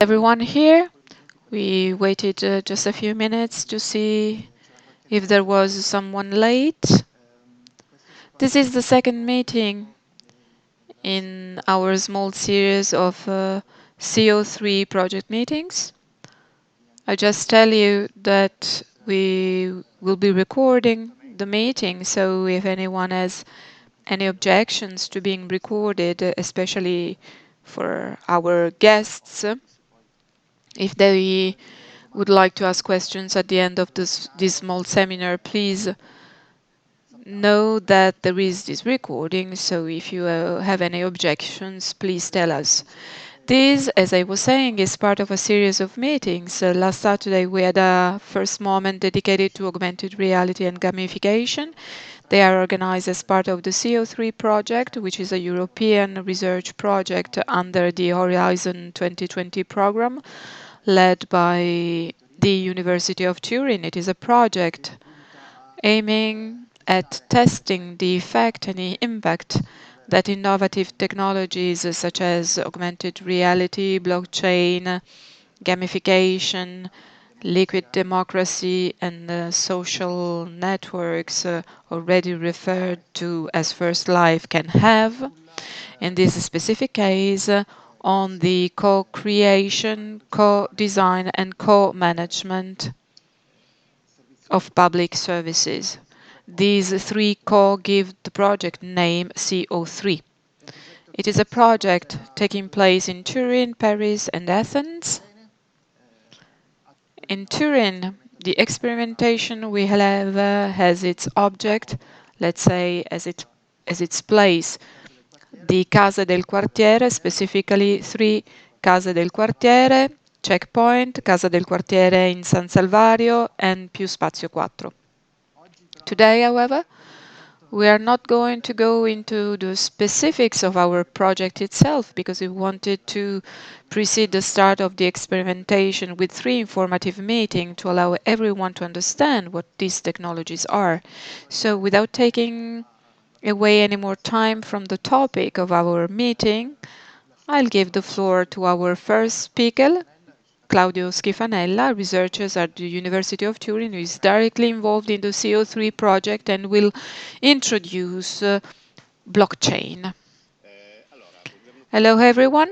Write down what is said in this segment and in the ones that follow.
Everyone here? We waited just a few minutes to see if there was someone late. This is the second meeting in our small series of CO3 project meetings. I just tell you that we will be recording the meeting, so if anyone has any objections to being recorded, especially for our guests, if they would like to ask questions at the end of this small seminar, please know that there is this recording, so if you have any objections, please tell us. This, as I was saying, is part of a series of meetings. Last Saturday we had a first moment dedicated to augmented reality and gamification. They are organized as part of the CO3 project, which is a European research project under the Horizon 2020 program, led by the University of Turin. It is a project aiming at testing the effect and the impact that innovative technologies such as augmented reality, blockchain, gamification, liquid democracy, and social networks, already referred to as First Life, can have, in this specific case, on the co-creation, co-design, and co-management of public services. These three give the project name CO3. It is a project taking place in Turin, Paris, and Athens. In Turin, the experimentation we have has its object, let's say, as its place, the Case del Quartiere, specifically three Case del Quartiere, Checkpoint, Casa del Quartiere in San Salvario, and Più Spazio 4. Today, however, we are not going to go into the specifics of our project itself because we wanted to precede the start of the experimentation with three informative meetings to allow everyone to understand what these technologies are. So without taking away any more time from the topic of our meeting, I'll give the floor to our first speaker, Claudio Schifanella, researcher at the University of Turin, who is directly involved in the CO3 project and will introduce blockchain. Hello, everyone.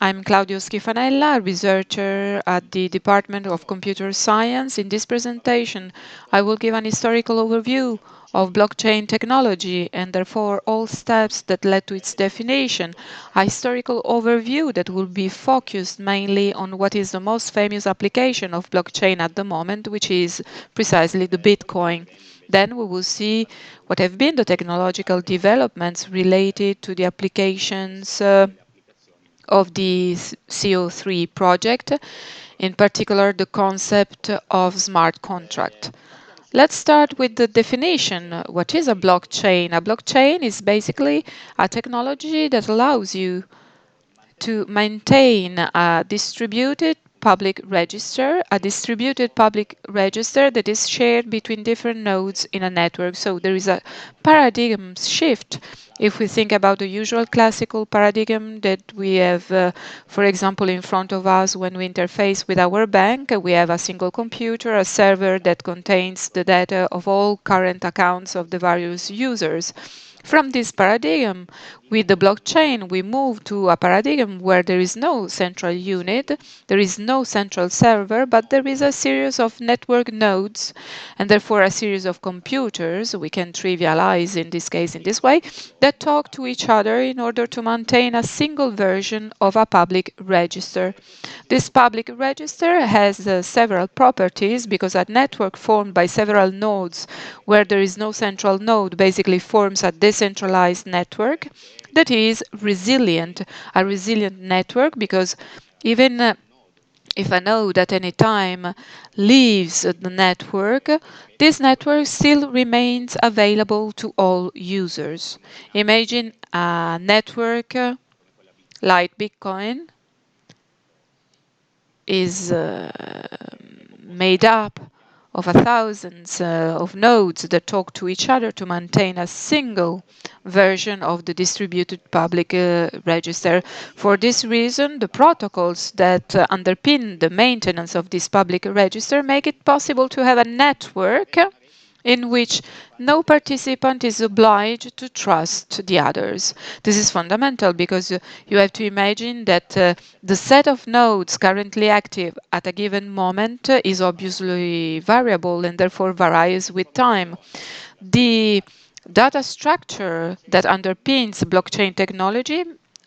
I'm Claudio Schifanella, a researcher at the Department of Computer Science. In this presentation, I will give an historical overview of blockchain technology and therefore all steps that led to its definition, a historical overview that will be focused mainly on what is the most famous application of blockchain at the moment, which is precisely the Bitcoin. Then we will see what have been the technological developments related to the applications of the CO3 project, in particular the concept of smart contract. Let's start with the definition. What is a blockchain? A blockchain is basically a technology that allows you to maintain a distributed public register that is shared between different nodes in a network. So there is a paradigm shift. If we think about the usual classical paradigm that we have, for example, in front of us when we interface with our bank, we have a single computer, a server that contains the data of all current accounts of the various users. From this paradigm, with the blockchain, we move to a paradigm where there is no central unit, there is no central server, but there is a series of network nodes, and therefore a series of computers, we can trivialize in this case in this way, that talk to each other in order to maintain a single version of a public register. This public register has several properties because a network formed by several nodes where there is no central node basically forms a decentralized network that is resilient. A resilient network because even if a node at any time leaves the network, this network still remains available to all users. Imagine a network like Bitcoin is made up of thousands of nodes that talk to each other to maintain a single version of the distributed public register. For this reason, the protocols that underpin the maintenance of this public register make it possible to have a network in which no participant is obliged to trust the others. This is fundamental because you have to imagine that the set of nodes currently active at a given moment is obviously variable and therefore varies with time. The data structure that underpins blockchain technology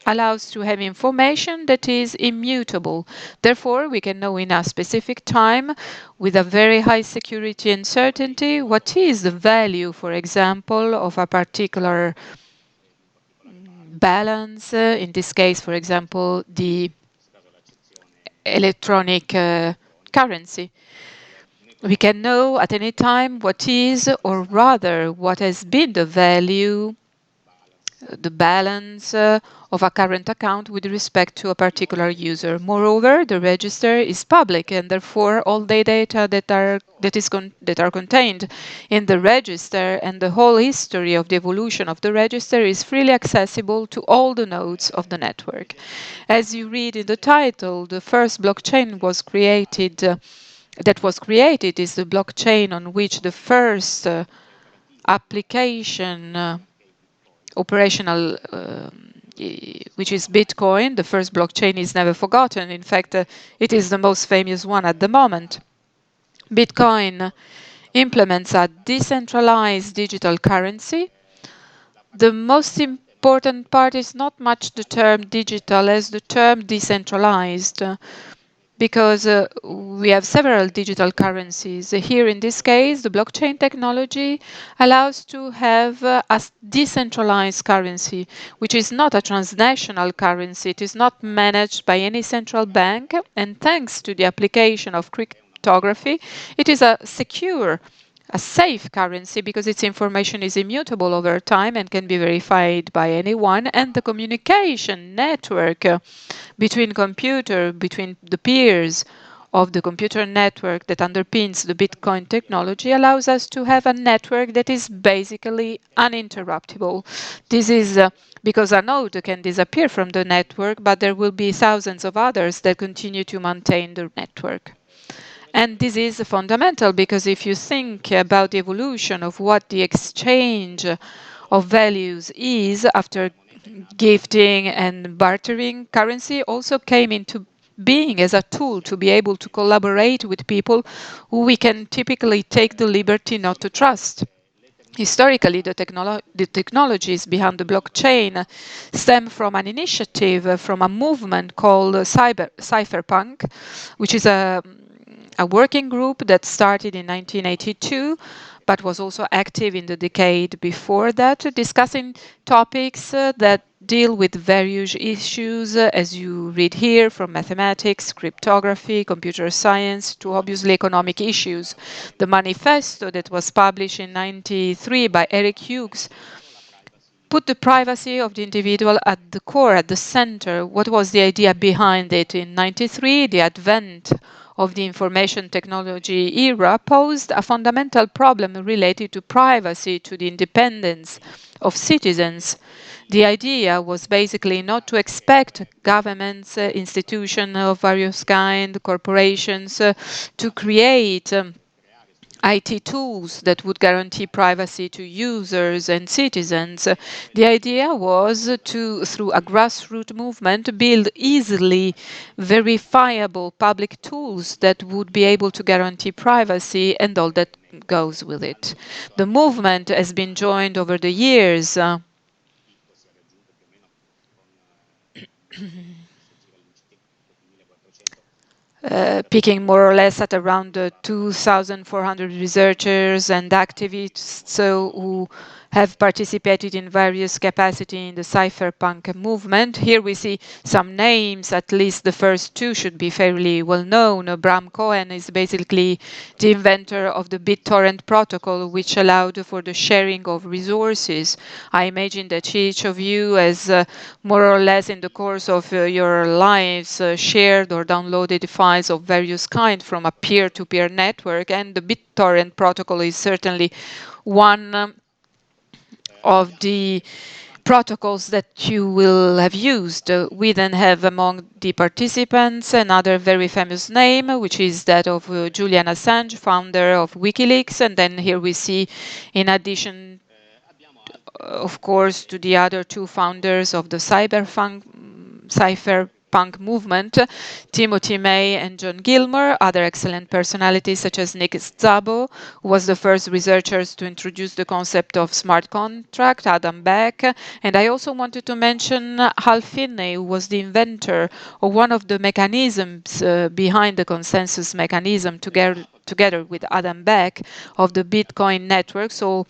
allows to have information that is immutable. Therefore, we can know in a specific time with a very high security and certainty what is the value, for example, of a particular balance. In this case, for example, the electronic currency. We can know at any time what is, or rather, what has been the value, the balance of a current account with respect to a particular user. Moreover, the register is public, and therefore all the data that are contained in the register and the whole history of the evolution of the register is freely accessible to all the nodes of the network. As you read in the title, the first blockchain was created. That was created is the blockchain on which the first application operational, which is Bitcoin. The first blockchain is never forgotten. In fact, it is the most famous one at the moment. Bitcoin implements a decentralized digital currency. The most important part is not much the term digital as the term decentralized. Because we have several digital currencies. Here in this case, the blockchain technology allows to have a decentralized currency, which is not a transnational currency. It is not managed by any central bank, and thanks to the application of cryptography, it is a secure, a safe currency because its information is immutable over time and can be verified by anyone, and the communication network between the peers of the computer network that underpins the Bitcoin technology allows us to have a network that is basically uninterruptible. This is because a node can disappear from the network, but there will be thousands of others that continue to maintain the network. And this is fundamental because if you think about the evolution of what the exchange of values is after gifting and bartering, currency also came into being as a tool to be able to collaborate with people who we can typically take the liberty not to trust. Historically, the technologies behind the blockchain stem from an initiative, from a movement called cypherpunk, which is a working group that started in 1982 but was also active in the decade before that, discussing topics that deal with various issues, as you read here, from mathematics, cryptography, computer science, to obviously economic issues. The manifesto that was published in 1993 by Eric Hughes put the privacy of the individual at the core, at the center. What was the idea behind it? In 93, the advent of the information technology era posed a fundamental problem related to privacy, to the independence of citizens. The idea was basically not to expect governments, institutions of various kinds, corporations to create IT tools that would guarantee privacy to users and citizens. The idea was to, through a grassroots movement, build easily verifiable public tools that would be able to guarantee privacy and all that goes with it. The movement has been joined over the years peaking more or less at around 2,400 researchers and activists who have participated in various capacity in the cypherpunk movement. Here we see some names, at least the first two should be fairly well known. Bram Cohen is basically the inventor of the BitTorrent protocol, which allowed for the sharing of resources. I imagine that each of you has more or less in the course of your lives shared or downloaded files of various kinds from a peer-to-peer network, and the BitTorrent protocol is certainly one of the protocols that you will have used. We then have among the participants another very famous name, which is that of Julian Assange, founder of WikiLeaks. And then here we see, in addition, of course, to the other two founders of the cypherpunk movement, Timothy May and John Gilmore, other excellent personalities such as Nick Szabo, who was the first researchers to introduce the concept of smart contract, Adam Beck, and I also wanted to mention Hal Finney, who was the inventor of one of the mechanisms behind the consensus mechanism together with Adam Beck of the Bitcoin network. So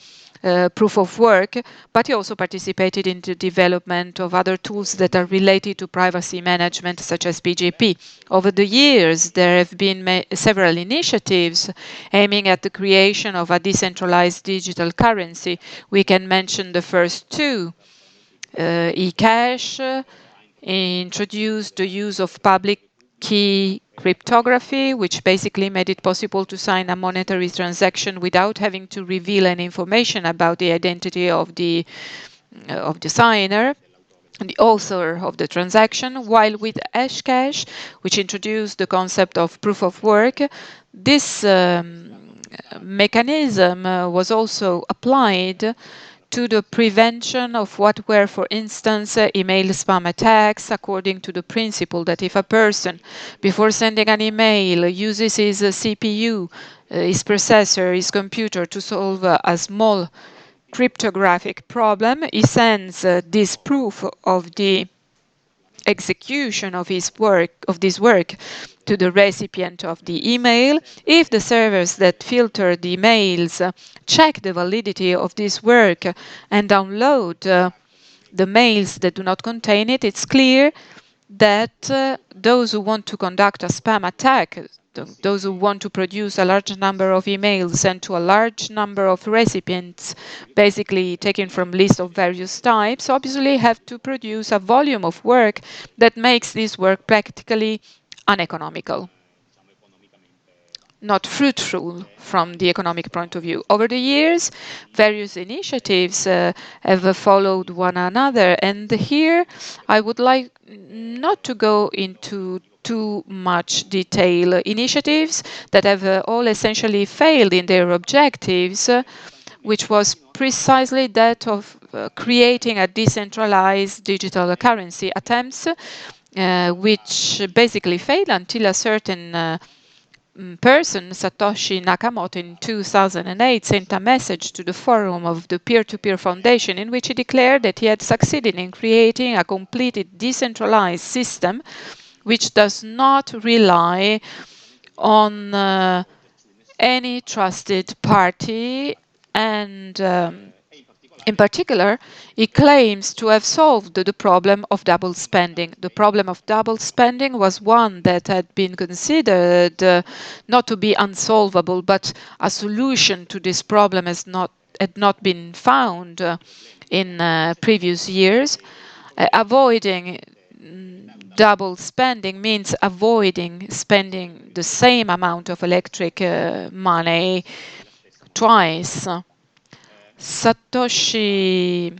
proof of work, but he also participated in the development of other tools that are related to privacy management, such as PGP. Over the years, there have been several initiatives aiming at the creation of a decentralized digital currency. We can mention the first two. eCash introduced the use of public key cryptography, which basically made it possible to sign a monetary transaction without having to reveal any information about the identity of the signer, the author of the transaction, while with Hashcash, which introduced the concept of proof of work, this mechanism was also applied to the prevention of what were, for instance, email spam attacks, according to the principle that if a person, before sending an email, uses his CPU, his processor, his computer to solve a small cryptographic problem, he sends this proof of the execution of this work to the recipient of the email. If the servers that filter the emails check the validity of this work and download the mails that do not contain it, it's clear that those who want to conduct a spam attack, those who want to produce a large number of emails sent to a large number of recipients, basically taken from lists of various types, obviously have to produce a volume of work that makes this work practically uneconomical, not fruitful from the economic point of view. Over the years, various initiatives have followed one another, and here I would like not to go into too much detail. Initiatives that have all essentially failed in their objectives, which was precisely that of creating a decentralized digital currency. Attempts which basically failed until a certain person, Satoshi Nakamoto, in 2008 sent a message to the forum of the peer-to-peer foundation in which he declared that he had succeeded in creating a completely decentralized system which does not rely on any trusted party, and in particular, he claims to have solved the problem of double spending. The problem of double spending was one that had been considered not to be unsolvable, but a solution to this problem had not been found in previous years. Avoiding double spending means avoiding spending the same amount of electric money twice. Satoshi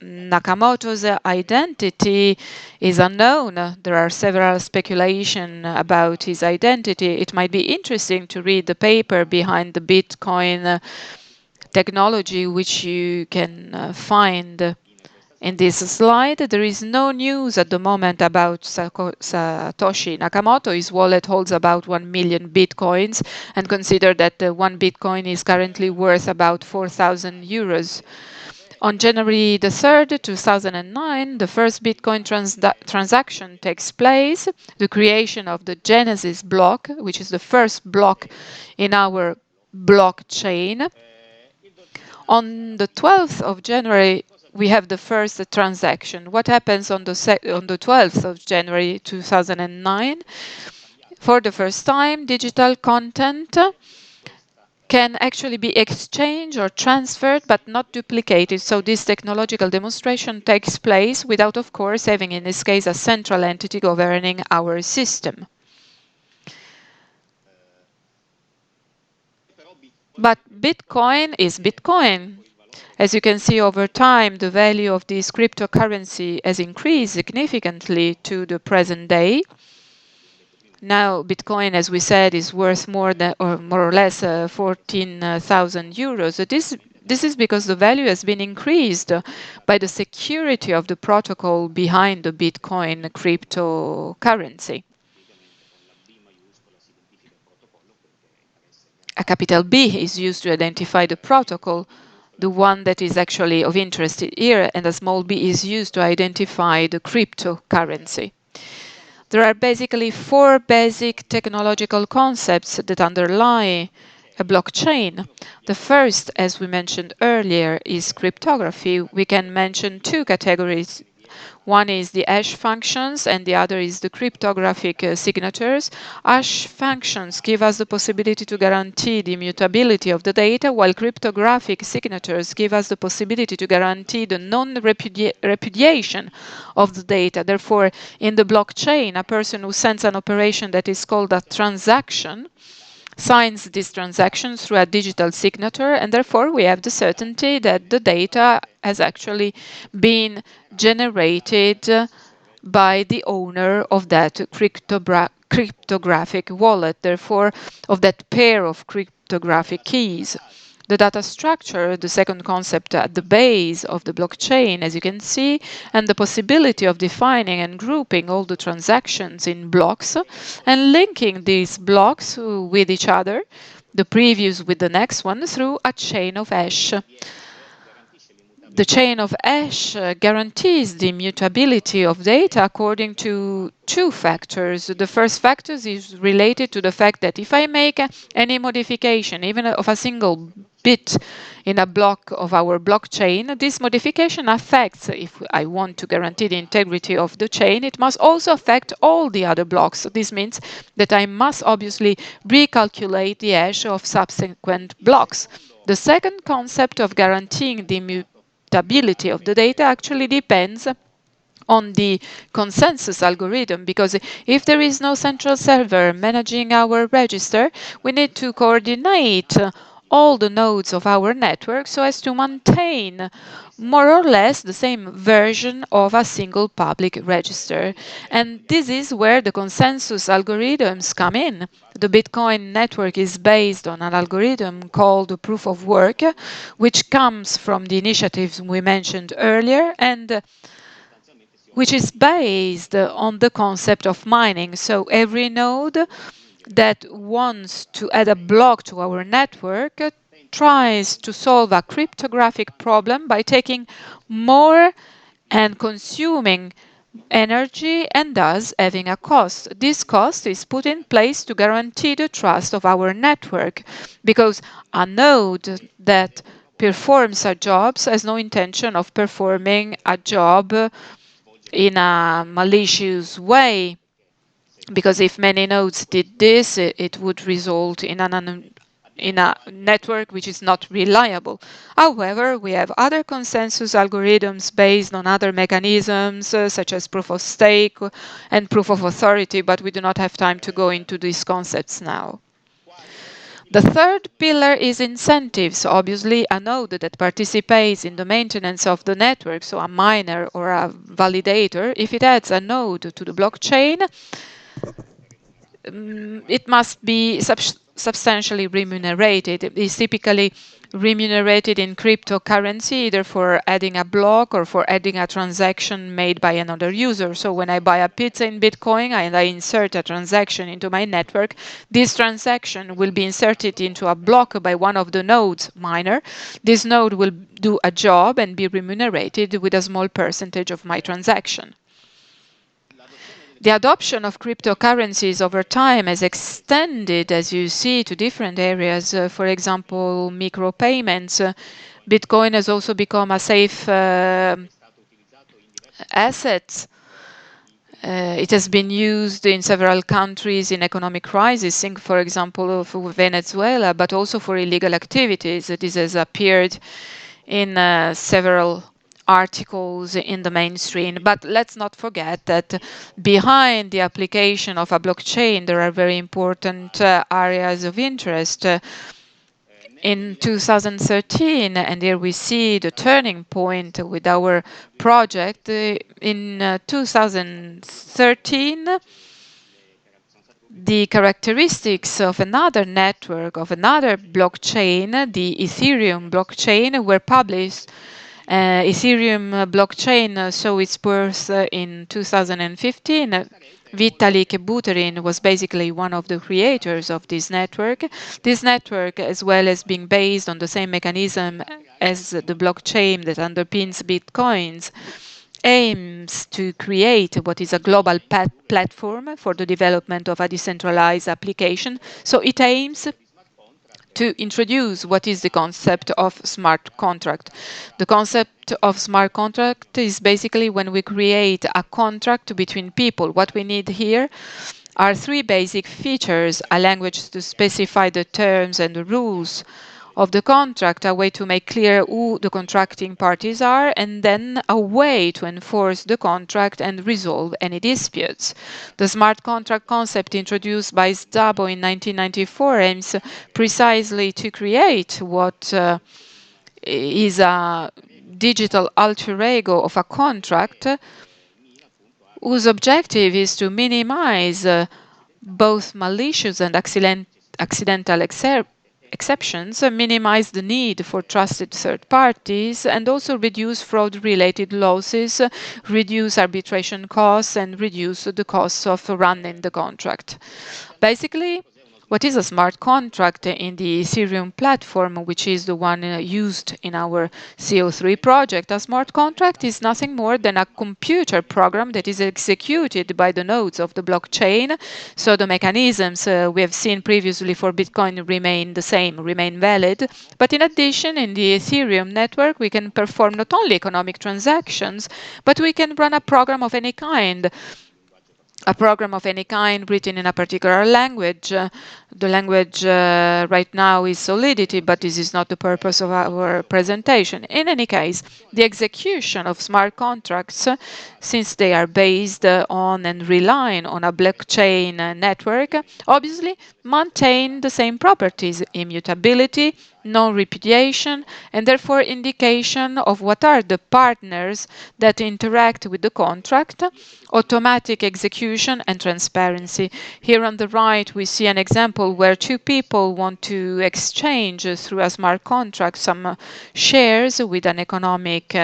Nakamoto's identity is unknown. There are several speculations about his identity. It might be interesting to read the paper behind the Bitcoin technology, which you can find in this slide. There is no news at the moment about Satoshi Nakamoto. His wallet holds about 1 million bitcoins, and consider that 1 bitcoin is currently worth about 4,000 euros. On January the 3rd, 2009, the first Bitcoin transaction takes place, the creation of the Genesis block, which is the first block in our blockchain. On the 12th of January, we have the first transaction. What happens on the 12th of January 2009? For the first time, digital content can actually be exchanged or transferred but not duplicated. So this technological demonstration takes place without, of course, having in this case a central entity governing our system. But Bitcoin is Bitcoin. As you can see, over time, the value of this cryptocurrency has increased significantly to the present day. Now, Bitcoin, as we said, is worth more or less 14,000 euros. So this is because the value has been increased by the security of the protocol behind the Bitcoin cryptocurrency. A capital B is used to identify the protocol, the one that is actually of interest here, and a small b is used to identify the cryptocurrency. There are basically four basic technological concepts that underlie a blockchain. The first, as we mentioned earlier, is cryptography. We can mention two categories. One is the hash functions and the other is the cryptographic signatures. Hash functions give us the possibility to guarantee the immutability of the data, while cryptographic signatures give us the possibility to guarantee the non-repudiation of the data. Therefore, in the blockchain, a person who sends an operation that is called a transaction signs this transaction through a digital signature, and therefore we have the certainty that the data has actually been generated by the owner of that cryptographic wallet, therefore of that pair of cryptographic keys. The data structure, the second concept at the base of the blockchain, as you can see, and the possibility of defining and grouping all the transactions in blocks and linking these blocks with each other, the previous with the next one, through a chain of hash. The chain of hash guarantees the immutability of data according to two factors. The first factor is related to the fact that if I make any modification, even of a single bit in a block of our blockchain, this modification affects, if I want to guarantee the integrity of the chain, it must also affect all the other blocks. This means that I must obviously recalculate the hash of subsequent blocks. The second concept of guaranteeing the immutability of the data actually depends on the consensus algorithm, because if there is no central server managing our register, we need to coordinate all the nodes of our network so as to maintain more or less the same version of a single public register. And this is where the consensus algorithms come in. The Bitcoin network is based on an algorithm called proof of work, which comes from the initiatives we mentioned earlier and which is based on the concept of mining. So every node that wants to add a block to our network tries to solve a cryptographic problem by taking more and consuming energy and thus having a cost. This cost is put in place to guarantee the trust of our network, because a node that performs a job has no intention of performing a job in a malicious way, because if many nodes did this, it would result in a network which is not reliable. However, we have other consensus algorithms based on other mechanisms, such as proof of stake and proof of authority, but we do not have time to go into these concepts now. The third pillar is incentives. Obviously, a node that participates in the maintenance of the network, so a miner or a validator, if it adds a node to the blockchain, it must be substantially remunerated. It is typically remunerated in cryptocurrency, either for adding a block or for adding a transaction made by another user. So when I buy a pizza in Bitcoin and I insert a transaction into my network, this transaction will be inserted into a block by one of the nodes miner. This node will do a job and be remunerated with a small percentage of my transaction. The adoption of cryptocurrencies over time has extended, as you see, to different areas. For example, micropayments. Bitcoin has also become a safe asset. It has been used in several countries in economic crisis, think for example of Venezuela, but also for illegal activities. This has appeared in several articles in the mainstream. But let's not forget that behind the application of a blockchain, there are very important areas of interest. In 2013, and here we see the turning point with our project. In 2013, the characteristics of another network, of another blockchain, the Ethereum blockchain, were published. Ethereum blockchain saw its birth in 2015. Vitalik Buterin was basically one of the creators of this network. This network, as well as being based on the same mechanism as the blockchain that underpins Bitcoins, aims to create what is a global platform for the development of a decentralized application. So it aims to introduce what is the concept of smart contract. The concept of smart contract is basically when we create a contract between people. What we need here are three basic features: a language to specify the terms and the rules of the contract, a way to make clear who the contracting parties are, and then a way to enforce the contract and resolve any disputes. The smart contract concept introduced by Szabo in 1994 aims precisely to create what is a digital alter ego of a contract whose objective is to minimize both malicious and accidental exceptions, minimize the need for trusted third parties, and also reduce fraud-related losses, reduce arbitration costs, and reduce the costs of running the contract. Basically, what is a smart contract in the Ethereum platform, which is the one used in our CO3 project? A smart contract is nothing more than a computer program that is executed by the nodes of the blockchain. So the mechanisms we have seen previously for Bitcoin remain the same, remain valid. But in addition, in the Ethereum network, we can perform not only economic transactions, but we can run a program of any kind. A program of any kind written in a particular language. The language right now is Solidity, but this is not the purpose of our presentation. In any case, the execution of smart contracts, since they are based on and relying on a blockchain network, obviously maintain the same properties: immutability, non-repudiation, and therefore indication of what are the partners that interact with the contract, automatic execution, and transparency. Here on the right, we see an example where two people want to exchange through a smart contract some shares with an economic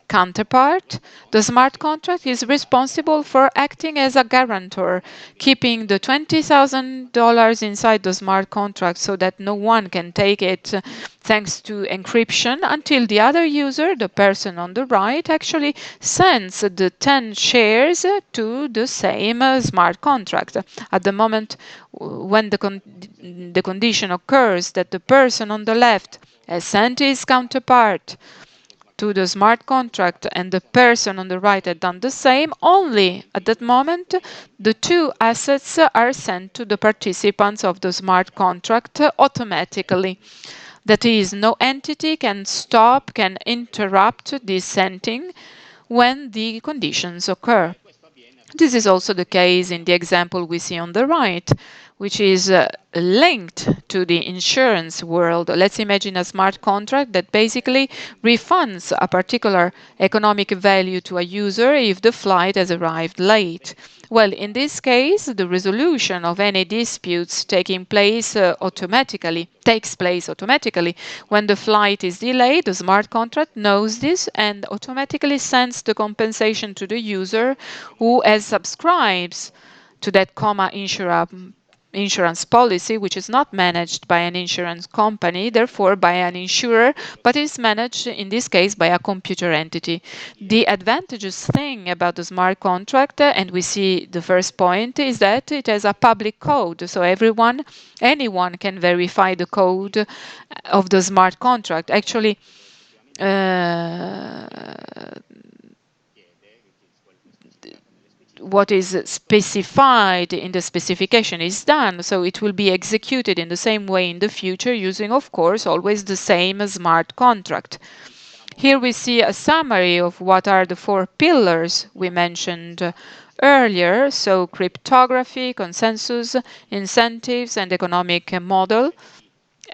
counterpart. The smart contract is responsible for acting as a guarantor, keeping the $20,000 inside the smart contract so that no one can take it thanks to encryption until the other user, the person on the right, actually sends the 10 shares to the same smart contract. At the moment when the condition occurs that the person on the left has sent his counterpart to the smart contract and the person on the right had done the same, only at that moment the two assets are sent to the participants of the smart contract automatically. That is, no entity can stop, can interrupt this sending when the conditions occur. This is also the case in the example we see on the right, which is linked to the insurance world. Let's imagine a smart contract that basically refunds a particular economic value to a user if the flight has arrived late. Well, in this case, the resolution of any disputes takes place automatically. When the flight is delayed, the smart contract knows this and automatically sends the compensation to the user who has subscribes to that insurance policy, which is not managed by an insurance company, therefore by an insurer, but is managed in this case by a computer entity. The advantageous thing about the smart contract, and we see the first point, is that it has a public code, so anyone can verify the code of the smart contract. Actually, what is specified in the specification is done, so it will be executed in the same way in the future using, of course, always the same smart contract. Here we see a summary of what are the 4 pillars we mentioned earlier, so cryptography, consensus, incentives, and economic model,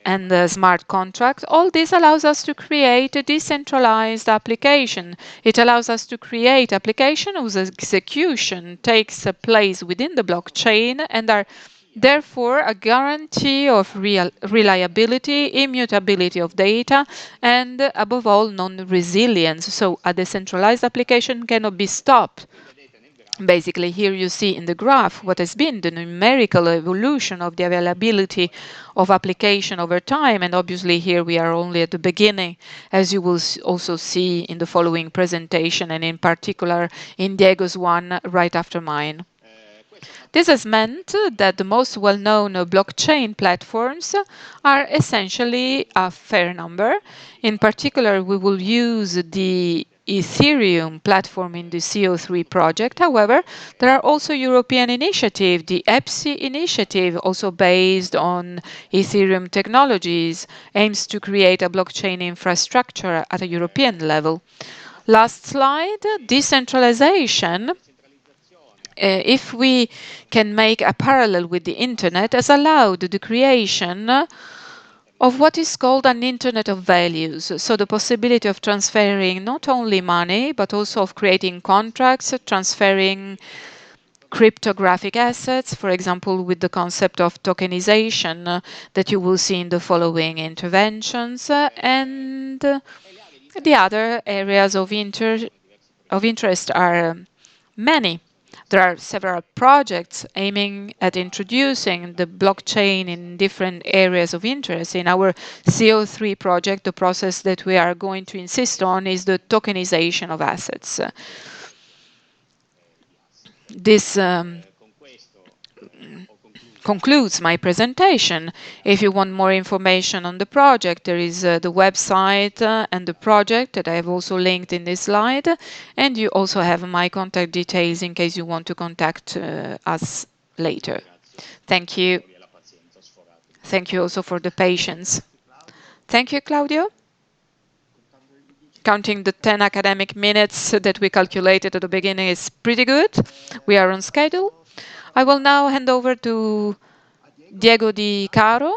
and the smart contract. All this allows us to create a decentralized application. It allows us to create application whose execution takes place within the blockchain and are therefore a guarantee of reliability, immutability of data, and above all, non-resilience. So a decentralized application cannot be stopped. Basically, here you see in the graph what has been the numerical evolution of the availability of application over time. And obviously here we are only at the beginning, as you will also see in the following presentation, and in particular in Diego's one right after mine. This has meant that the most well-known blockchain platforms are essentially a fair number. In particular, we will use the Ethereum platform in the CO3 project. However, there are also European initiatives, the EPSI initiative, also based on Ethereum technologies, aims to create a blockchain infrastructure at a European level. Last slide, decentralization. If we can make a parallel with the internet, has allowed the creation of what is called an internet of values. So the possibility of transferring not only money, but also of creating contracts, transferring cryptographic assets, for example, with the concept of tokenization that you will see in the following interventions, and the other areas of interest are many. There are several projects aiming at introducing the blockchain in different areas of interest. In our CO3 project, the process that we are going to insist on is the tokenization of assets. This concludes my presentation. If you want more information on the project, there is the website and the project that I have also linked in this slide. And you also have my contact details in case you want to contact us later. Thank you. Thank you also for the patience. Thank you, Claudio. Counting the 10 academic minutes that we calculated at the beginning is pretty good. We are on schedule. I will now hand over to Diego Di Caro,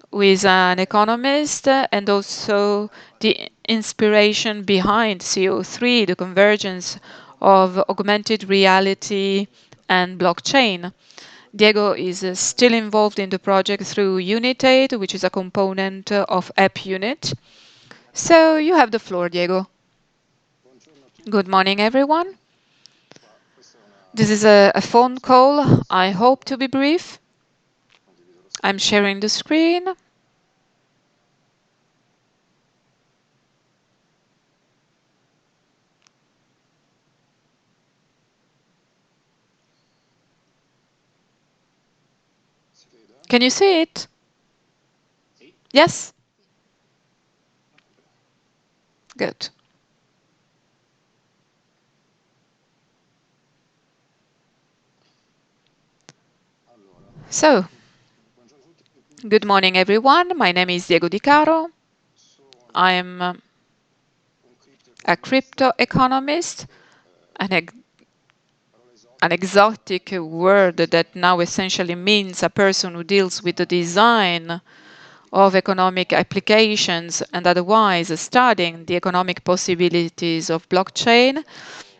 who is an economist and also the inspiration behind CO3, the convergence of augmented reality and blockchain. Diego is still involved in the project through Unitate, which is a component of Ape Unit. So you have the floor, Diego. Good morning, everyone. This is a phone call. I hope to be brief. I'm sharing the screen. Can you see it? Yes? Good. So, good morning, everyone. My name is Diego Di Caro. I'm a crypto economist, an exotic word that now essentially means a person who deals with the design of economic applications and otherwise studying the economic possibilities of blockchain.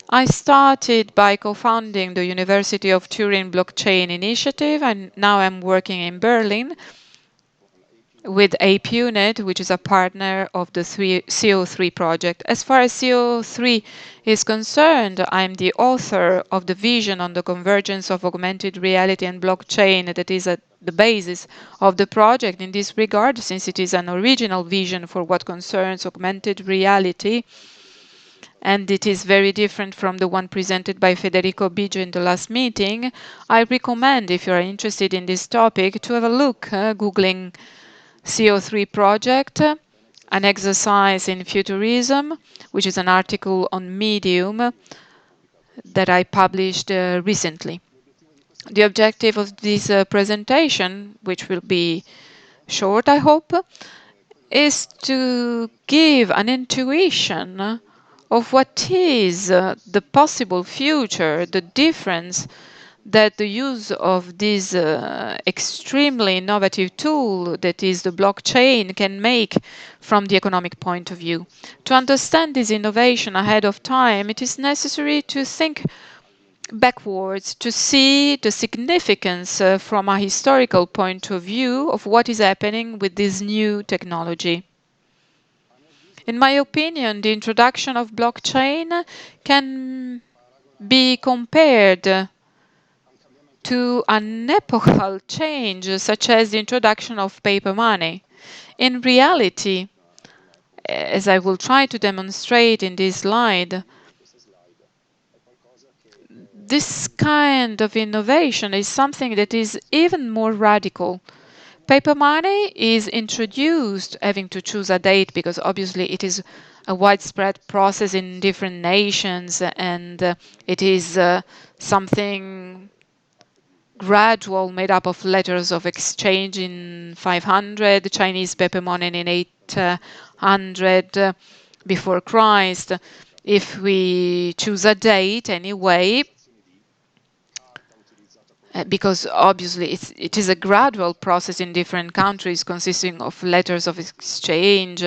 I started by co-founding the University of Turin Blockchain Initiative, and now I'm working in Berlin with Ape Unit, which is a partner of the CO3 project. As far as CO3 is concerned, I'm the author of the vision on the convergence of augmented reality and blockchain that is at the basis of the project. In this regard, since it is an original vision for what concerns augmented reality, and it is very different from the one presented by Federico Biggio in the last meeting, I recommend, if you are interested in this topic, to have a look, Googling CO3 project, an exercise in futurism, which is an article on Medium that I published recently. The objective of this presentation, which will be short, I hope, is to give an intuition of what is the possible future, the difference that the use of this extremely innovative tool that is the blockchain can make from the economic point of view. To understand this innovation ahead of time, it is necessary to think backwards, to see the significance from a historical point of view of what is happening with this new technology. In my opinion, the introduction of blockchain can be compared to an epochal change, such as the introduction of paper money. In reality, as I will try to demonstrate in this slide, this kind of innovation is something that is even more radical. Paper money is introduced having to choose a date because obviously it is a widespread process in different nations and it is something gradual made up of letters of exchange in 500, Chinese paper money in 800 before Christ. If we choose a date anyway, because obviously it is a gradual process in different countries consisting of letters of exchange.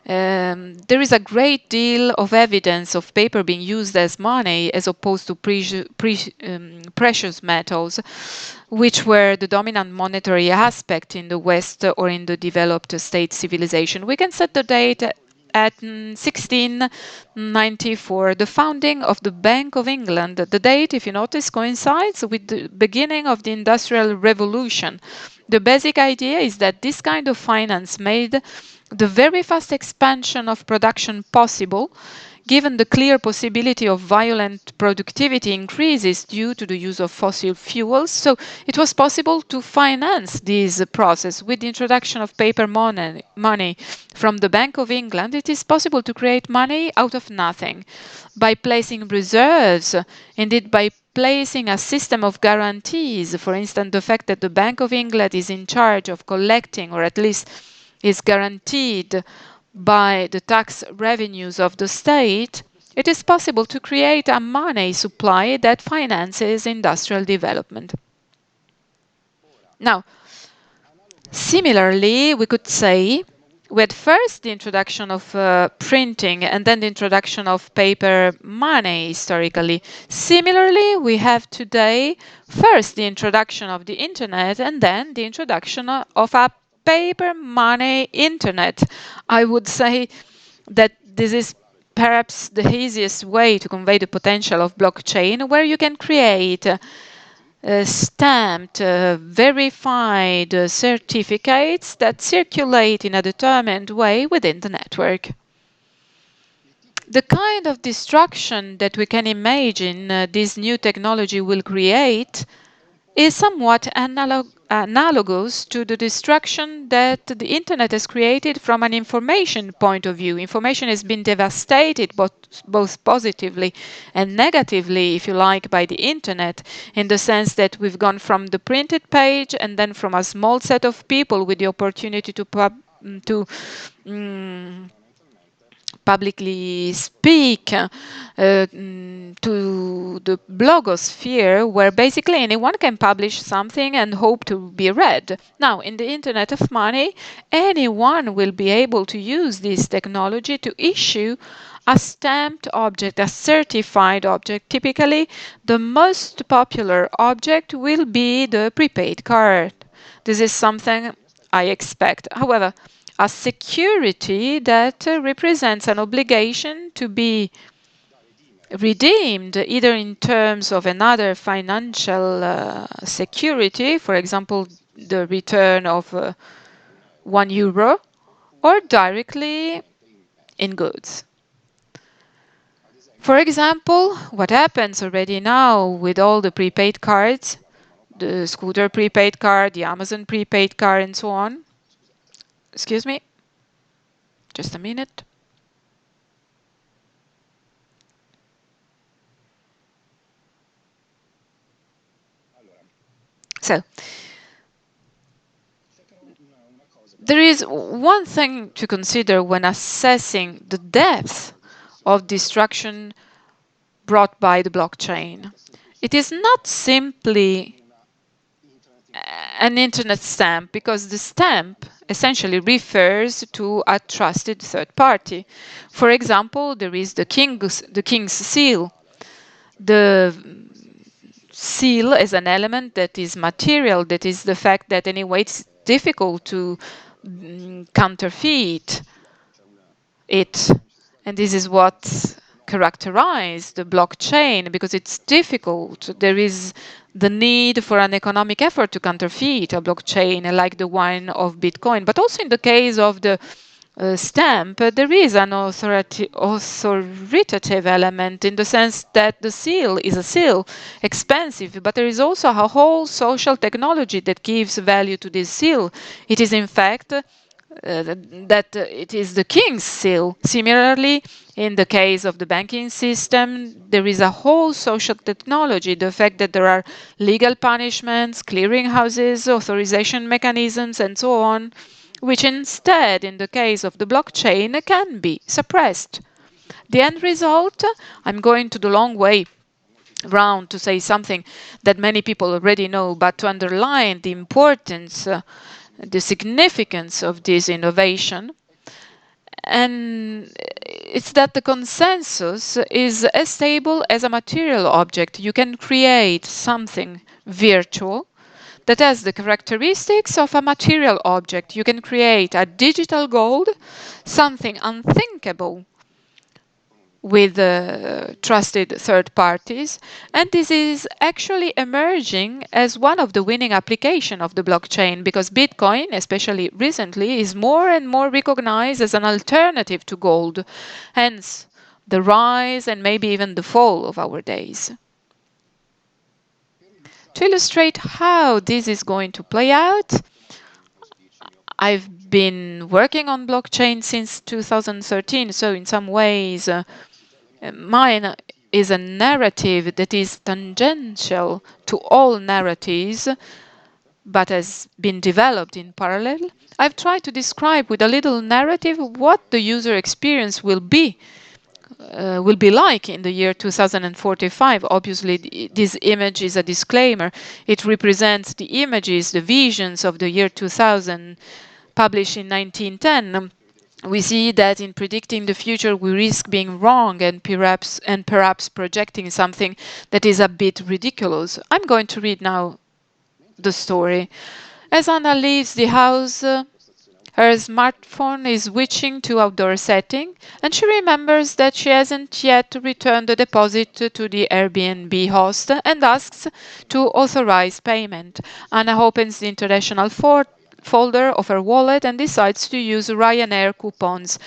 There is a great deal of evidence of paper being used as money as opposed to precious metals, which were the dominant monetary aspect in the West or in the developed state civilization. We can set the date at 1694, the founding of the Bank of England. The date, if you notice, coincides with the beginning of the Industrial Revolution. The basic idea is that this kind of finance made the very fast expansion of production possible, given the clear possibility of violent productivity increases due to the use of fossil fuels. So it was possible to finance this process. With the introduction of paper money from the Bank of England, it is possible to create money out of nothing by placing reserves, indeed by placing a system of guarantees. For instance, the fact that the Bank of England is in charge of collecting, or at least is guaranteed by the tax revenues of the state, it is possible to create a money supply that finances industrial development. Now, similarly, we could say we had first the introduction of printing and then the introduction of paper money historically. Similarly, we have today first the introduction of the internet and then the introduction of a paper money internet. I would say that this is perhaps the easiest way to convey the potential of blockchain, where you can create stamped, verified certificates that circulate in a determined way within the network. The kind of destruction that we can imagine this new technology will create is somewhat analogous to the destruction that the internet has created from an information point of view. Information has been devastated both positively and negatively, if you like, by the internet, in the sense that we've gone from the printed page and then from a small set of people with the opportunity to publicly speak to the blogosphere, where basically anyone can publish something and hope to be read. Now, in the Internet of Money, anyone will be able to use this technology to issue a stamped object, a certified object. Typically, the most popular object will be the prepaid card. This is something I expect. However, a security that represents an obligation to be redeemed either in terms of another financial security, for example, the return of €1, or directly in goods. For example, what happens already now with all the prepaid cards, the scooter prepaid card, the Amazon prepaid card, and so on. Excuse me. Just a minute. So, there is one thing to consider when assessing the depth of destruction brought by the blockchain. It is not simply an internet stamp, because the stamp essentially refers to a trusted third party. For example, there is the king's seal. The seal is an element that is material, that is the fact that anyway it's difficult to counterfeit it. And this is what characterized the blockchain, because it's difficult. There is the need for an economic effort to counterfeit a blockchain like the one of Bitcoin. But also in the case of the stamp, there is an authoritative element, in the sense that the seal is a seal, expensive, but there is also a whole social technology that gives value to this seal. It is in fact that it is the king's seal. Similarly, in the case of the banking system, there is a whole social technology, the fact that there are legal punishments, clearinghouses, authorization mechanisms, and so on, which instead, in the case of the blockchain, can be suppressed. The end result, I'm going to the long way round to say something that many people already know, but to underline the importance, the significance of this innovation. And it's that the consensus is as stable as a material object. You can create something virtual that has the characteristics of a material object. You can create a digital gold, something unthinkable with trusted third parties. And this is actually emerging as one of the winning applications of the blockchain, because Bitcoin, especially recently, is more and more recognized as an alternative to gold. Hence, the rise and maybe even the fall of our days. To illustrate how this is going to play out, I've been working on blockchain since 2013, so in some ways, mine is a narrative that is tangential to all narratives, but has been developed in parallel. I've tried to describe with a little narrative what the user experience will be like in the year 2045. Obviously, this image is a disclaimer. It represents the images, the visions of the year 2000, published in 1910. We see that in predicting the future, we risk being wrong and perhaps projecting something that is a bit ridiculous. I'm going to read now the story. As Anna leaves the house, her smartphone is switching to outdoor setting, and she remembers that she hasn't yet returned the deposit to the Airbnb host and asks to authorize payment. Anna opens the international folder of her wallet and decides to use Ryanair coupons.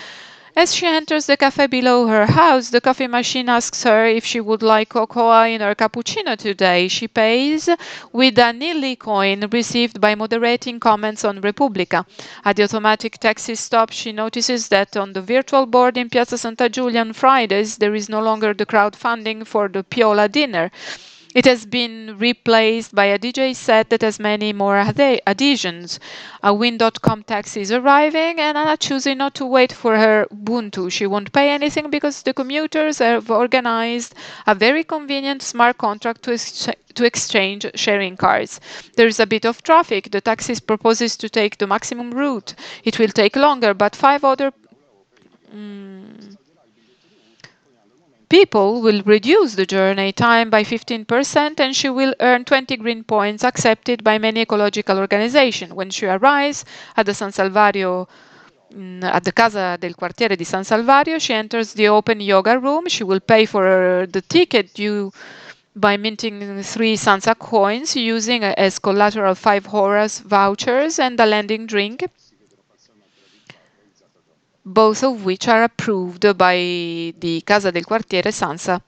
As she enters the cafe below her house, the coffee machine asks her if she would like cocoa in her cappuccino today. She pays with a nilly coin received by moderating comments on Repubblica. At the automatic taxi stop, she notices that on the virtual board in Piazza Santa Giulia on Fridays, there is no longer the crowdfunding for the Piola dinner. It has been replaced by a DJ set that has many more additions. A Win.com taxi is arriving, and Anna choosing not to wait for her Ubuntu. She won't pay anything because the commuters have organized a very convenient smart contract to exchange sharing cars. There is a bit of traffic. The taxi proposes to take the maximum route. It will take longer, but 5 other people will reduce the journey time by 15%, and she will earn 20 green points accepted by many ecological organizations. When she arrives at the San Salvario, at the Casa del Quartiere di San Salvario, she enters the open yoga room. She will pay for the ticket due by minting 3 Sansa coins, using as collateral 5 Horace vouchers and a landing drink, both of which are approved by the Casa del Quartiere Sansa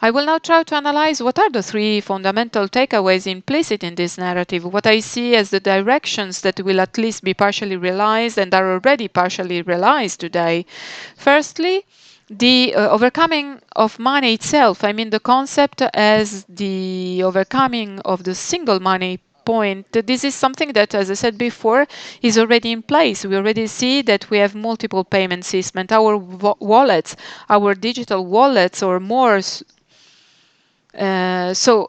I will now try to analyze what are the three fundamental takeaways implicit in this narrative, what I see as the directions that will at least be partially realized and are already partially realized today. Firstly, the overcoming of money itself, I mean the concept as the overcoming of the single money point. This is something that, as I said before, is already in place. We already see that we have multiple payment systems. Our wallets, our digital wallets or more. So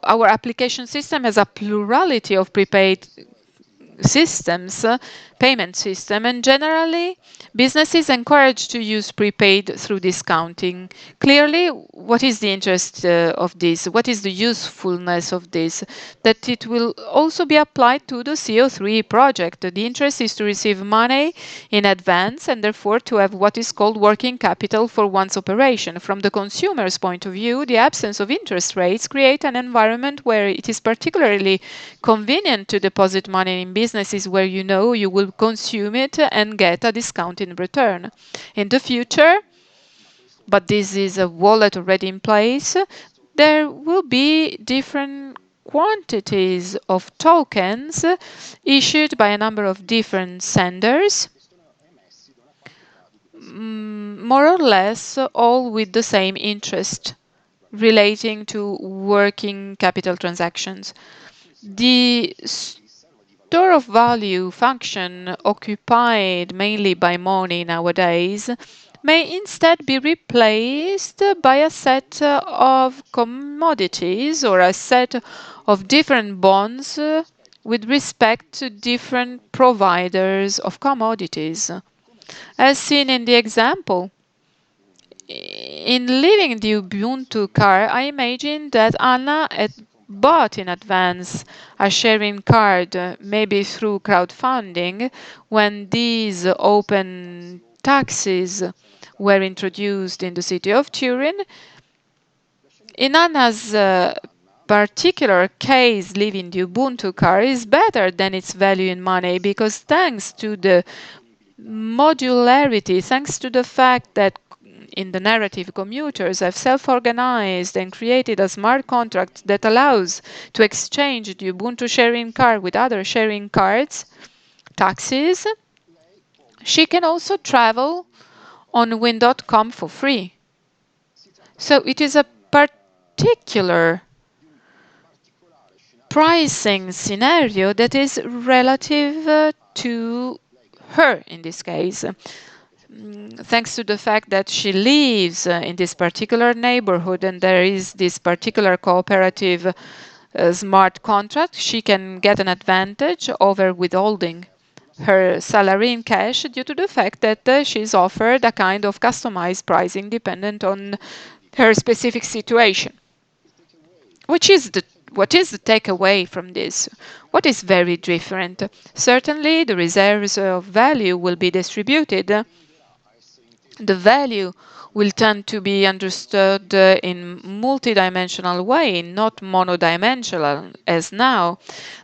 our application system has a plurality of prepaid systems, payment system, and generally businesses encouraged to use prepaid through discounting. Clearly, what is the interest of this? What is the usefulness of this? That it will also be applied to the CO3 project. The interest is to receive money in advance and therefore to have what is called working capital for one's operation. From the consumer's point of view, the absence of interest rates create an environment where it is particularly convenient to deposit money in businesses where you know you will consume it and get a discount in return. In the future, but this is a wallet already in place, there will be different quantities of tokens issued by a number of different senders, more or less all with the same interest relating to working capital transactions. The store of value function occupied mainly by money nowadays may instead be replaced by a set of commodities or a set of different bonds with respect to different providers of commodities. As seen in the example, in leaving the Ubuntu car, I imagine that Anna had bought in advance a sharing card, maybe through crowdfunding, when these open taxis were introduced in the city of Turin. In Anna's particular case, leaving the Ubuntu car is better than its value in money because thanks to the modularity, thanks to the fact that in the narrative commuters have self-organized and created a smart contract that allows to exchange the Ubuntu sharing card with other sharing cards, taxis, she can also travel on win.com for free. So it is a particular pricing scenario that is relative to her in this case. Thanks to the fact that she lives in this particular neighborhood and there is this particular cooperative smart contract, she can get an advantage over withholding her salary in cash due to the fact that she's offered a kind of customized pricing dependent on her specific situation. What is the takeaway from this? What is very different? Certainly, the reserves of value will be distributed. The value will tend to be understood in multidimensional way, not monodimensional as now.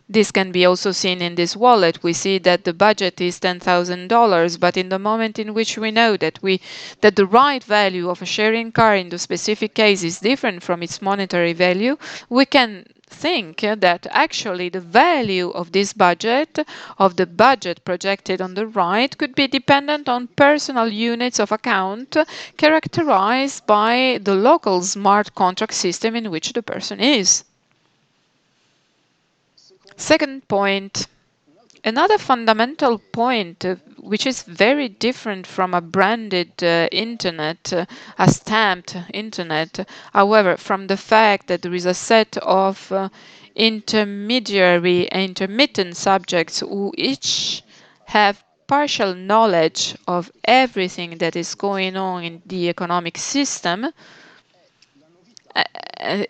This can be also seen in this wallet. We see that the budget is $10,000, but in the moment in which we know that the right value of a sharing car in the specific case is different from its monetary value, we can think that actually the value of this budget, of the budget projected on the right, could be dependent on personal units of account characterized by the local smart contract system in which the person is. Second point, another fundamental point which is very different from a branded internet, a stamped internet, however, from the fact that there is a set of intermediary and intermittent subjects who each have partial knowledge of everything that is going on in the economic system,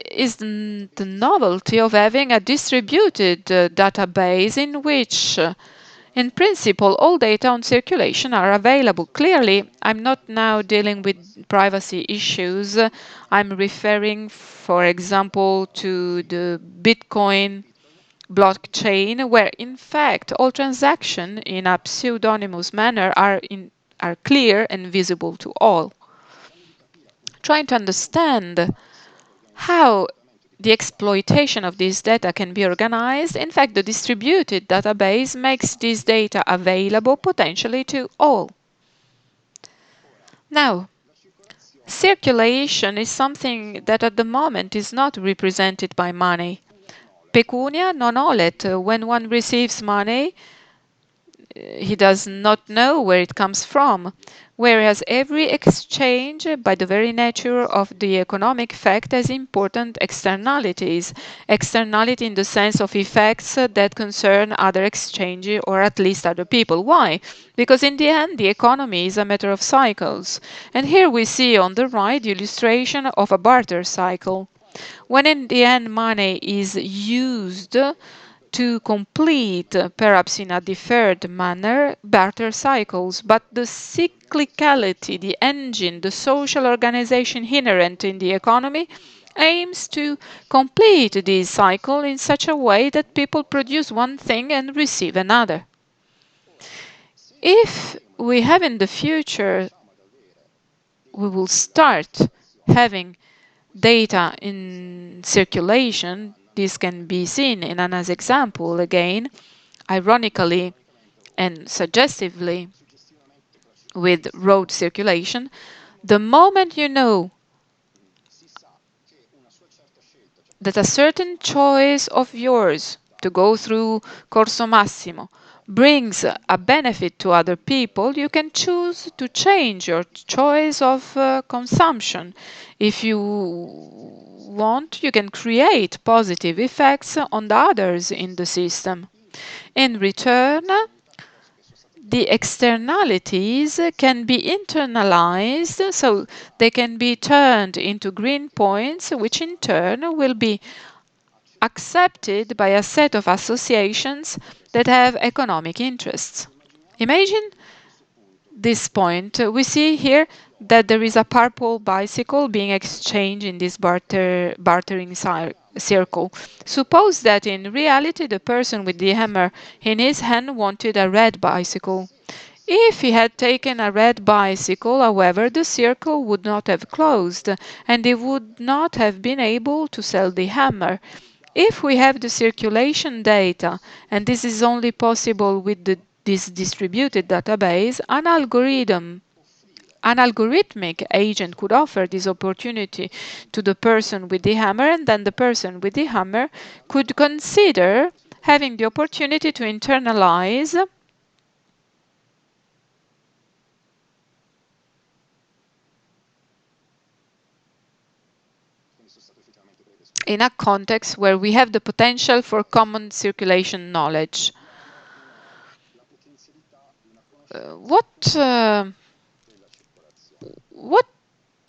is the novelty of having a distributed database in which, in principle, all data on circulation are available. Clearly, I'm not now dealing with privacy issues. I'm referring, for example, to the Bitcoin blockchain, where in fact all transactions in a pseudonymous manner are clear and visible to all. Trying to understand How the exploitation of this data can be organized? In fact, the distributed database makes this data available potentially to all. Now, circulation is something that at the moment is not represented by money. Pecunia non olet. When one receives money, he does not know where it comes from. Whereas every exchange, by the very nature of the economic fact, has important externalities. Externality in the sense of effects that concern other exchange or at least other people. Why? Because in the end, the economy is a matter of cycles. And here we see on the right the illustration of a barter cycle. When in the end money is used to complete, perhaps in a deferred manner, barter cycles. But the cyclicality, the engine, the social organization inherent in the economy aims to complete this cycle in such a way that people produce one thing and receive another. If we have in the future, we will start having data in circulation. This can be seen in an example again, ironically and suggestively with road circulation. The moment you know that a certain choice of yours to go through Corso Massimo brings a benefit to other people, you can choose to change your choice of consumption. If you want, you can create positive effects on the others in the system. In return, the externalities can be internalized, so they can be turned into green points, which in turn will be accepted by a set of associations that have economic interests. Imagine this point. We see here that there is a purple bicycle being exchanged in this bartering circle. Suppose that in reality the person with the hammer in his hand wanted a red bicycle. If he had taken a red bicycle, however, the circle would not have closed, and he would not have been able to sell the hammer. If we have the circulation data, and this is only possible with this distributed database, an algorithmic agent could offer this opportunity to the person with the hammer, and then the person with the hammer could consider having the opportunity to internalize in a context where we have the potential for common circulation knowledge. What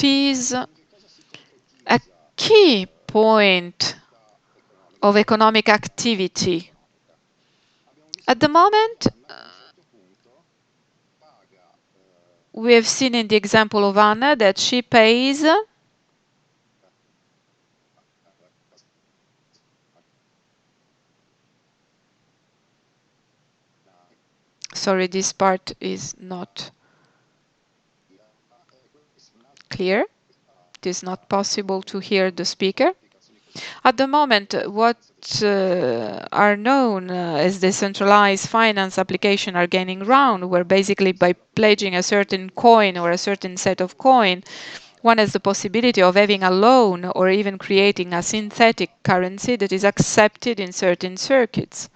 is a key point of economic activity? At the moment, we have seen in the example of Anna that she pays sorry, this part is not clear. It is not possible to hear the speaker. At the moment, what are known as decentralized finance applications are gaining ground, where basically by pledging a certain coin or a certain set of coin, one has the possibility of having a loan or even creating a synthetic currency that is accepted in certain circuits.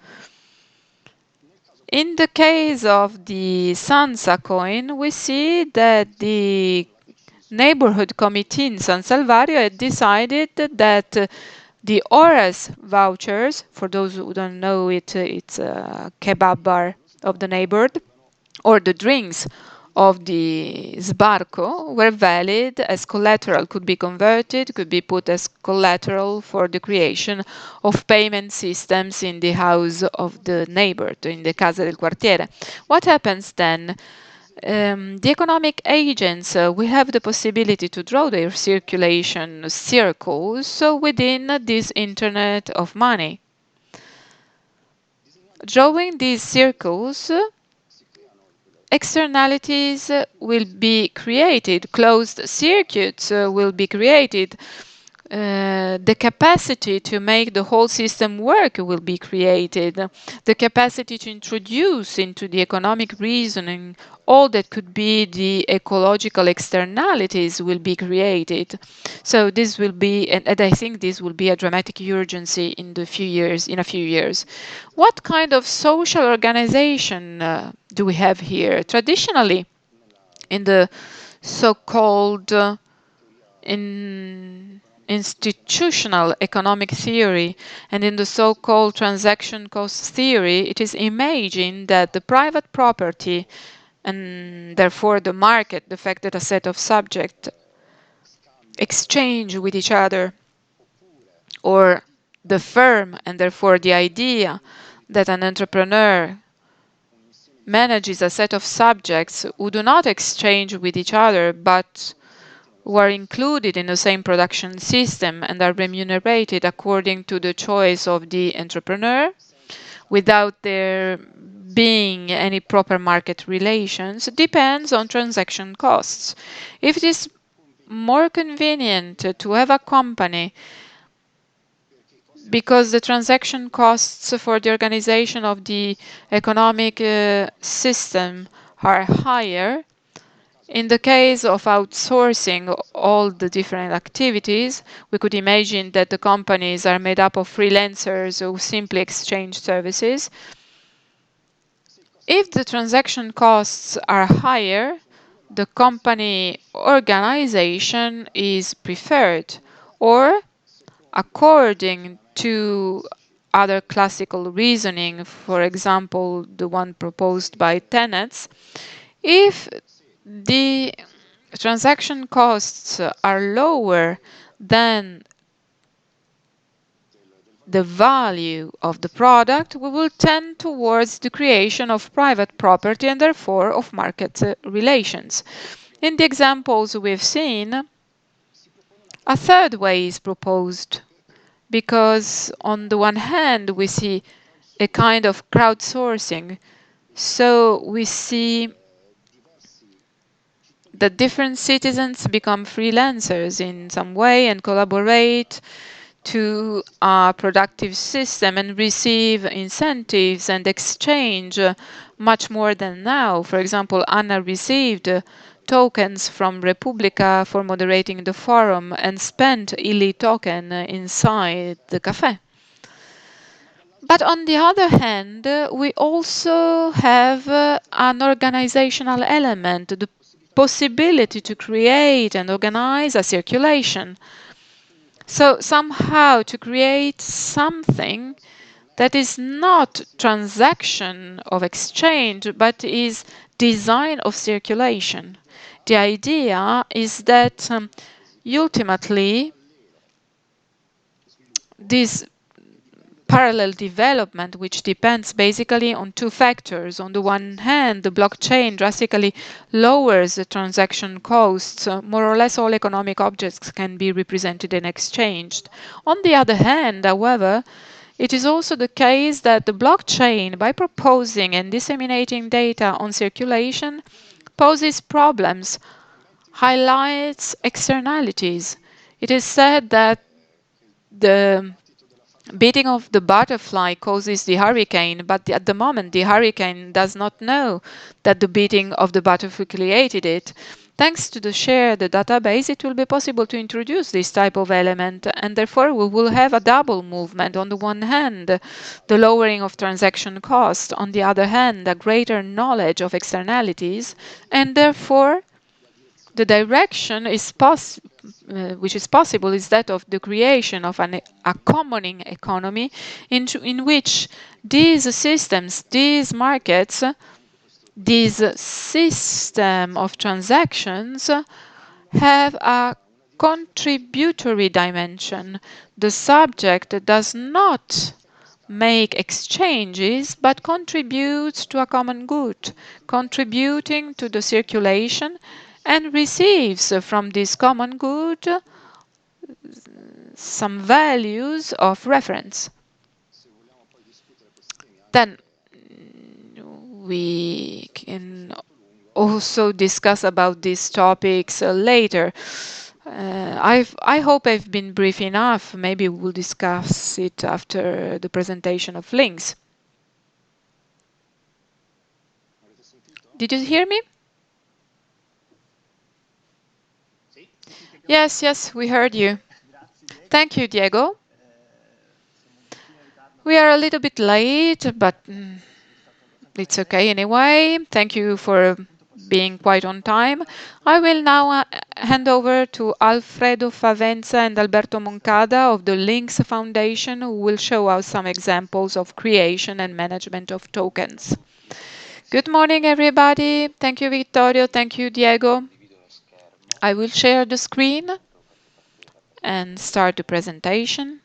In the case of the Sansa coin, we see that the neighborhood committee in San Salvario had decided that the Horace vouchers, for those who don't know it, it's a kebab bar of the neighborhood, or the drinks of the sbarco were valid as collateral, could be converted, could be put as collateral for the creation of payment systems in the house of the neighbor, in the Casa del Quartiere. What happens then? The economic agents will have the possibility to draw their circulation circles within this internet of money. Drawing these circles, externalities will be created, closed circuits will be created, the capacity to make the whole system work will be created. The capacity to introduce into the economic reasoning all that could be the ecological externalities will be created. So this will be, and I think this will be a dramatic urgency in a few years. What kind of social organization do we have here? Traditionally, in the so-called in institutional economic theory and in the so-called transaction cost theory, it is imagined that the private property and therefore the market, the fact that a set of subjects exchange with each other, or the firm and therefore the idea that an entrepreneur manages a set of subjects who do not exchange with each other but who are included in the same production system and are remunerated according to the choice of the entrepreneur without there being any proper market relations depends on transaction costs. If it is more convenient to have a company because the transaction costs for the organization of the economic system are higher, in the case of outsourcing all the different activities, we could imagine that the companies are made up of freelancers who simply exchange services. If the transaction costs are higher, the company organization is preferred, or according to other classical reasoning, for example, the one proposed by tenants, if the transaction costs are lower than the value of the product, we will tend towards the creation of private property and therefore of market relations. In the examples we've seen, a third way is proposed because on the one hand we see a kind of crowdsourcing. So we see that different citizens become freelancers in some way and collaborate to a productive system and receive incentives and exchange much more than now. For example, Anna received tokens from Repubblica for moderating the forum and spent Illy token inside the cafe. But on the other hand, we also have an organizational element, the possibility to create and organize a circulation. So somehow to create something that is not transaction of exchange, but is design of circulation. The idea is that ultimately this parallel development, which depends basically on two factors. On the one hand, the blockchain drastically lowers the transaction costs. More or less all economic objects can be represented and exchanged. On the other hand, however, it is also the case that the blockchain, by proposing and disseminating data on circulation, poses problems, highlights externalities. It is said that the beating of the butterfly causes the hurricane, but at the moment the hurricane does not know that the beating of the butterfly created it. Thanks to the shared database, it will be possible to introduce this type of element, and therefore we will have a double movement. On the one hand, the lowering of transaction costs, on the other hand, a greater knowledge of externalities, and therefore the direction is which is possible is that of the creation of a commoning economy in which these systems, these markets, this system of transactions have a contributory dimension. The subject does not make exchanges, but contributes to a common good, contributing to the circulation and receives from this common good some values of reference. Then we can also discuss about these topics later. I hope I've been brief enough. Maybe we'll discuss it after the presentation of links. Did you hear me? Yes, yes, we heard you. Thank you, Diego. We are a little bit late, but it's okay anyway. Thank you for being quite on time. I will now hand over to Alfredo Favenza and Alberto Moncada of the Links Foundation, who will show us some examples of creation and management of tokens. Good morning, everybody. Thank you, Vittorio. Thank you, Diego. I will share the screen and start the presentation.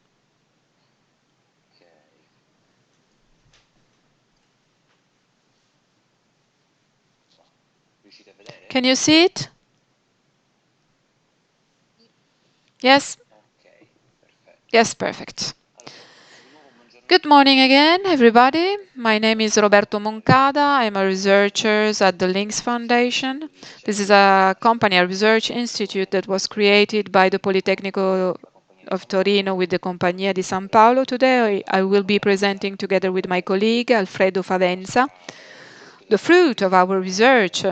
Can you see it? Yes? Yes, perfect. Good morning again, everybody. My name is Roberto Moncada. I'm a researcher at the Links Foundation. This is a company, a research institute that was created by the Politecnico of Torino with the Compagnia di San Paolo. Today I will be presenting together with my colleague Alfredo Favenza the fruit of our research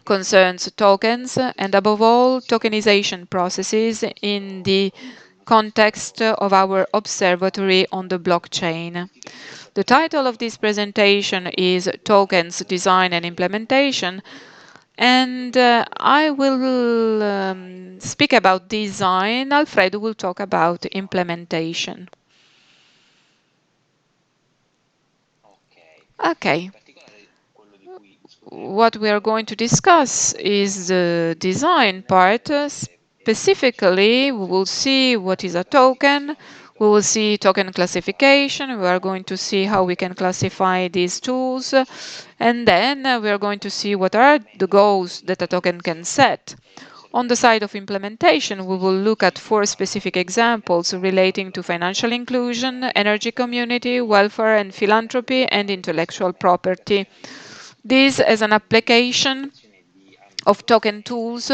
concerns tokens and above all tokenization processes in the context of our observatory on the blockchain. The title of this presentation is Tokens Design and Implementation, and I will speak about design. Alfredo will talk about implementation. Okay. What we are going to discuss is the design part. Specifically, we will see what is a token. We will see token classification. We are going to see how we can classify these tools. And then we are going to see what are the goals that a token can set. On the side of implementation, we will look at 4 specific examples relating to financial inclusion, energy community, welfare and philanthropy, and intellectual property. This as an application of token tools.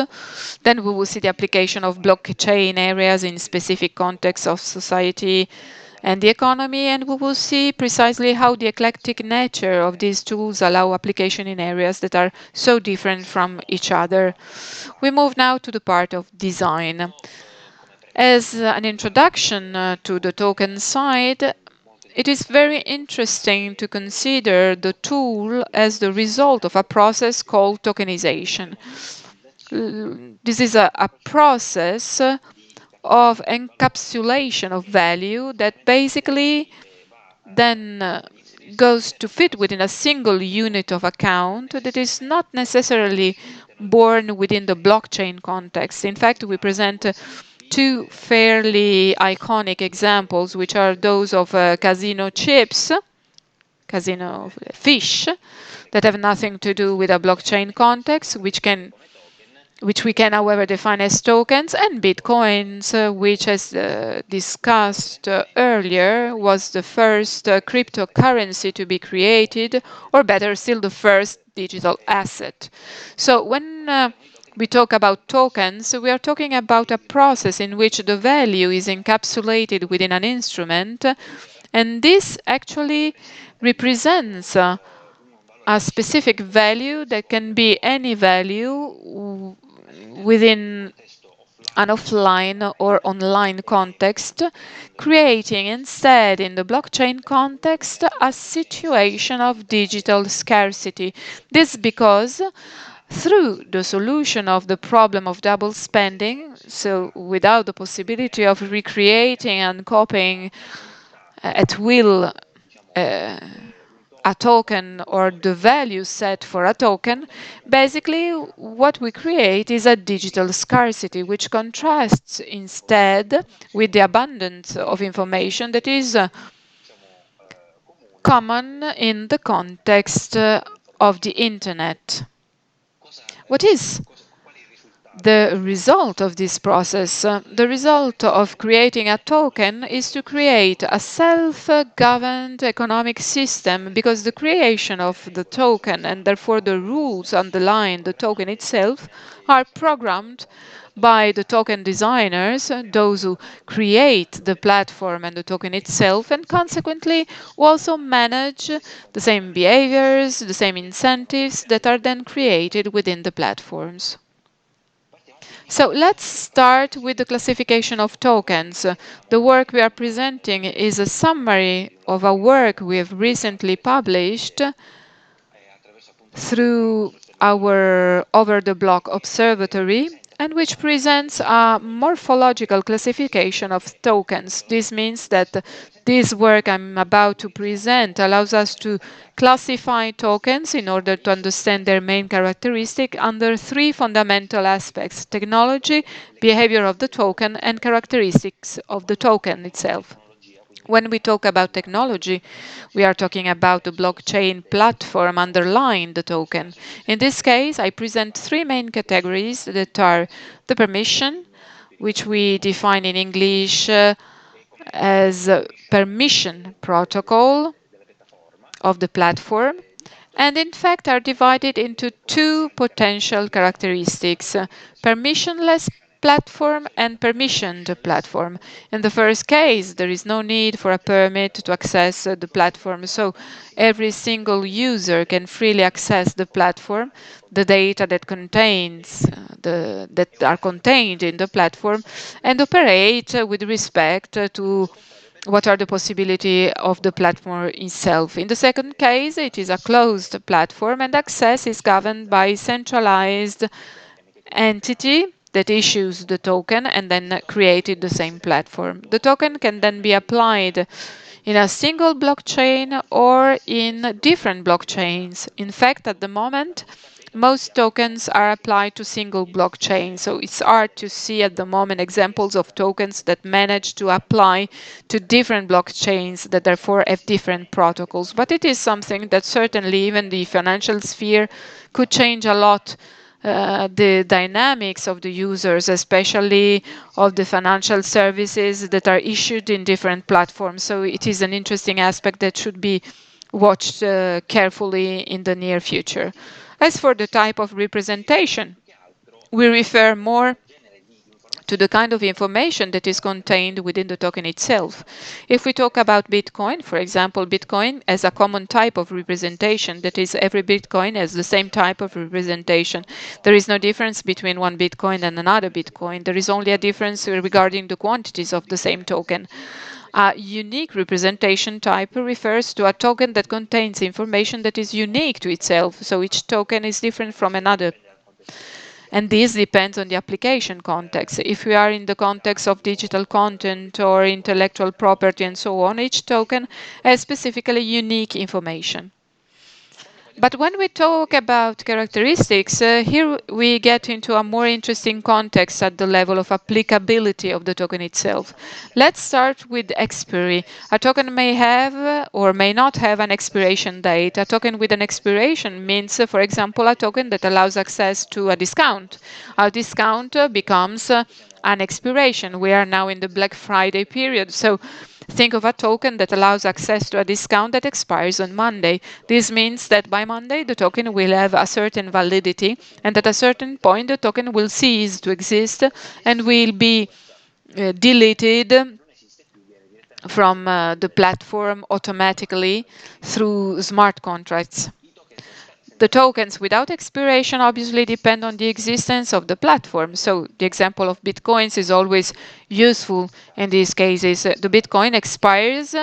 Then we will see the application of blockchain areas in specific contexts of society and the economy, and we will see precisely how the eclectic nature of these tools allow application in areas that are so different from each other. We move now to the part of design. As an introduction to the token side, it is very interesting to consider the tool as the result of a process called tokenization. This is a process of encapsulation of value that basically then goes to fit within a single unit of account that is not necessarily born within the blockchain context. In fact, we present 2 fairly iconic examples, which are those of casino chips, casino fish, that have nothing to do with a blockchain context, which we can, however, define as tokens, and bitcoins, which, as discussed earlier, was the first cryptocurrency to be created, or better still, the first digital asset. So when we talk about tokens, we are talking about a process in which the value is encapsulated within an instrument, and this actually represents a specific value that can be any value within an offline or online context, creating instead in the blockchain context a situation of digital scarcity. This because through the solution of the problem of double spending, so without the possibility of recreating and copying at will a token or the value set for a token, basically what we create is a digital scarcity, which contrasts instead with the abundance of information that is common in the context of the internet. What is the result of this process? The result of creating a token is to create a self-governed economic system, because the creation of the token and therefore the rules underlying the token itself are programmed by the token designers, those who create the platform and the token itself, and consequently who also manage the same behaviors, the same incentives that are then created within the platforms. So let's start with the classification of tokens. The work we are presenting is a summary of a work we have recently published through our over-the-block observatory, and which presents a morphological classification of tokens. This means that this work I'm about to present allows us to classify tokens in order to understand their main characteristic under three fundamental aspects: technology, behavior of the token, and characteristics of the token itself. When we talk about technology, we are talking about the blockchain platform underlying the token. In this case, I present three main categories that are the permission, which we define in English as permission protocol of the platform, and in fact are divided into two potential characteristics: permissionless platform and permissioned platform. In the first case, there is no need for a permit to access the platform, so every single user can freely access the platform, the data that contains that are contained in the platform, and operate with respect to what are the possibilities of the platform itself. In the second case, it is a closed platform and access is governed by a centralized entity that issues the token and then created the same platform. The token can then be applied in a single blockchain or in different blockchains. In fact, at the moment, most tokens are applied to single blockchain, so it's hard to see at the moment examples of tokens that manage to apply to different blockchains that therefore have different protocols. But it is something that certainly even the financial sphere could change a lot the dynamics of the users, especially of the financial services that are issued in different platforms. So it is an interesting aspect that should be watched carefully in the near future. As for the type of representation, we refer more to the kind of information that is contained within the token itself. If we talk about Bitcoin, for example, Bitcoin has a common type of representation, that is, every Bitcoin has the same type of representation. There is no difference between one Bitcoin and another Bitcoin. There is only a difference regarding the quantities of the same token. A unique representation type refers to a token that contains information that is unique to itself, so each token is different from another. And this depends on the application context. If we are in the context of digital content or intellectual property and so on, each token has specifically unique information. But when we talk about characteristics, here we get into a more interesting context at the level of applicability of the token itself. Let's start with expiry. A token may have or may not have an expiration date. A token with an expiration means, for example, a token that allows access to a discount. A discount becomes an expiration. We are now in the Black Friday period, so think of a token that allows access to a discount that expires on Monday. This means that by Monday the token will have a certain validity, and at a certain point the token will cease to exist and will be deleted from the platform automatically through smart contracts. The tokens without expiration obviously depend on the existence of the platform. So the example of Bitcoins is always useful in these cases. The Bitcoin expires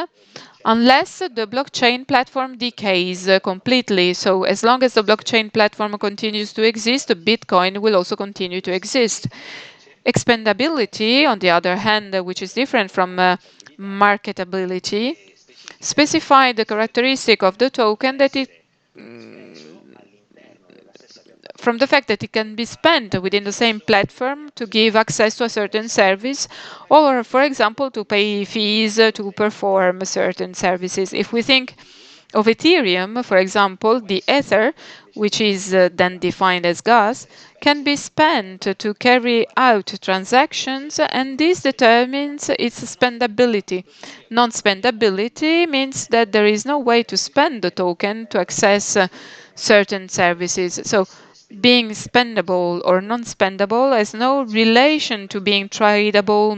unless the blockchain platform decays completely. So as long as the blockchain platform continues to exist, Bitcoin will also continue to exist. Expendability, on the other hand, which is different from marketability, specify the characteristic of the token that it from the fact that it can be spent within the same platform to give access to a certain service, or, for example, to pay fees to perform certain services. If we think of Ethereum, for example, the Ether, which is then defined as gas, can be spent to carry out transactions, and this determines its spendability. Non-spendability means that there is no way to spend the token to access certain services. So being spendable or non-spendable has no relation to being tradable,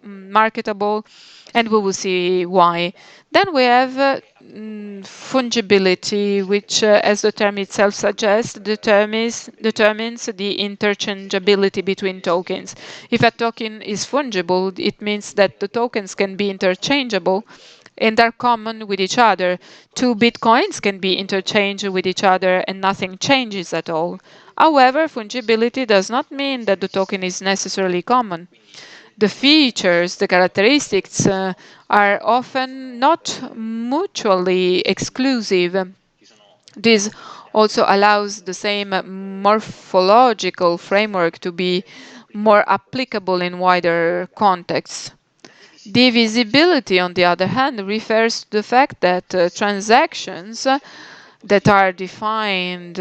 marketable, and we will see why. Then we have fungibility, which, as the term itself suggests, determines the interchangeability between tokens. If a token is fungible, it means that the tokens can be interchangeable and are common with each other. Two bitcoins can be interchanged with each other and nothing changes at all. However, fungibility does not mean that the token is necessarily common. The features, the characteristics are often not mutually exclusive. This also allows the same morphological framework to be more applicable in wider contexts. Divisibility, on the other hand, refers to the fact that transactions that are defined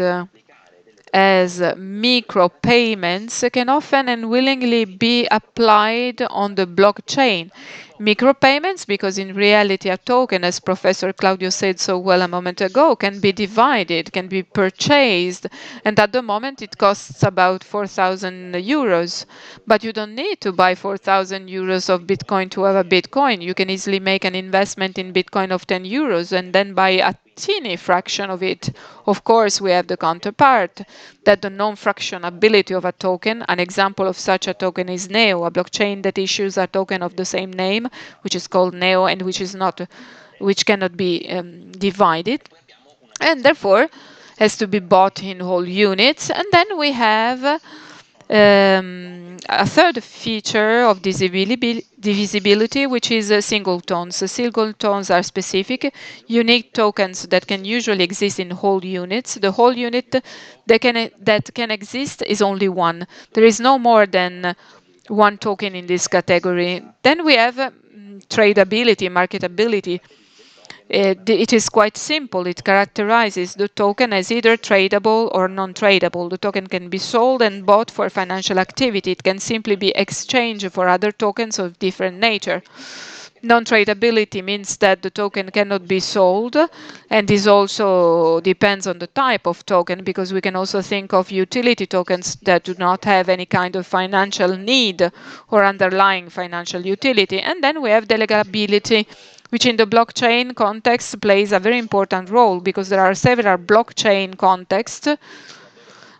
as micropayments can often and willingly be applied on the blockchain. Micropayments, because in reality a token, as Professor Claudio said so well a moment ago, can be divided, can be purchased, and at the moment it costs about 4,000 euros. But you don't need to buy 4,000 euros of Bitcoin to have a Bitcoin. You can easily make an investment in Bitcoin of 10 euros and then buy a teeny fraction of it. Of course, we have the counterpart, that the non-fractionability of a token. An example of such a token is Neo, a blockchain that issues a token of the same name, which is called Neo, and which cannot be divided, and therefore has to be bought in whole units. And then we have a third feature of divisibility, which is singletons. Singletons are specific, unique tokens that can usually exist in whole units. The whole unit that can exist is only one. There is no more than one token in this category. Then we have tradability, marketability. It is quite simple. It characterizes the token as either tradable or non-tradable. The token can be sold and bought for financial activity. It can simply be exchanged for other tokens of different nature. Non-tradability means that the token cannot be sold, and this also depends on the type of token, because we can also think of utility tokens that do not have any kind of financial need or underlying financial utility. And then we have delegability, which in the blockchain context plays a very important role, because there are several blockchain contexts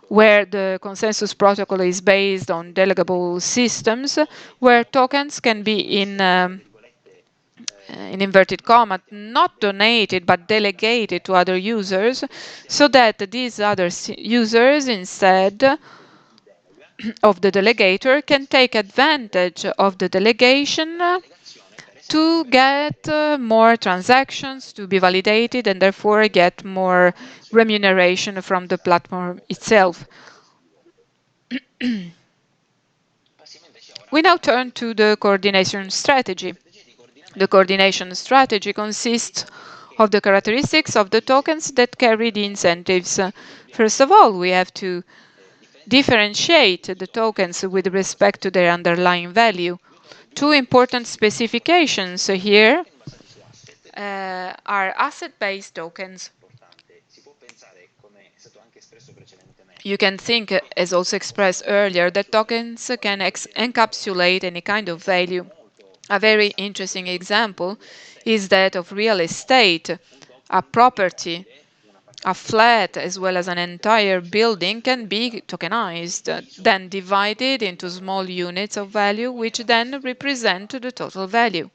where the consensus protocol is based on delegable systems, where tokens can be in inverted commas, not donated but delegated to other users, so that these other users, instead of the delegator, can take advantage of the delegation to get more transactions to be validated and therefore get more remuneration from the platform itself. We now turn to the coordination strategy. The coordination strategy consists of the characteristics of the tokens that carry the incentives. First of all, we have to differentiate the tokens with respect to their underlying value. Two important specifications here are asset-based tokens. You can think, as also expressed earlier, that tokens can encapsulate any kind of value. A very interesting example is that of real estate. A property, a flat, as well as an entire building can be tokenized, then divided into small units of value, which then represent the total value.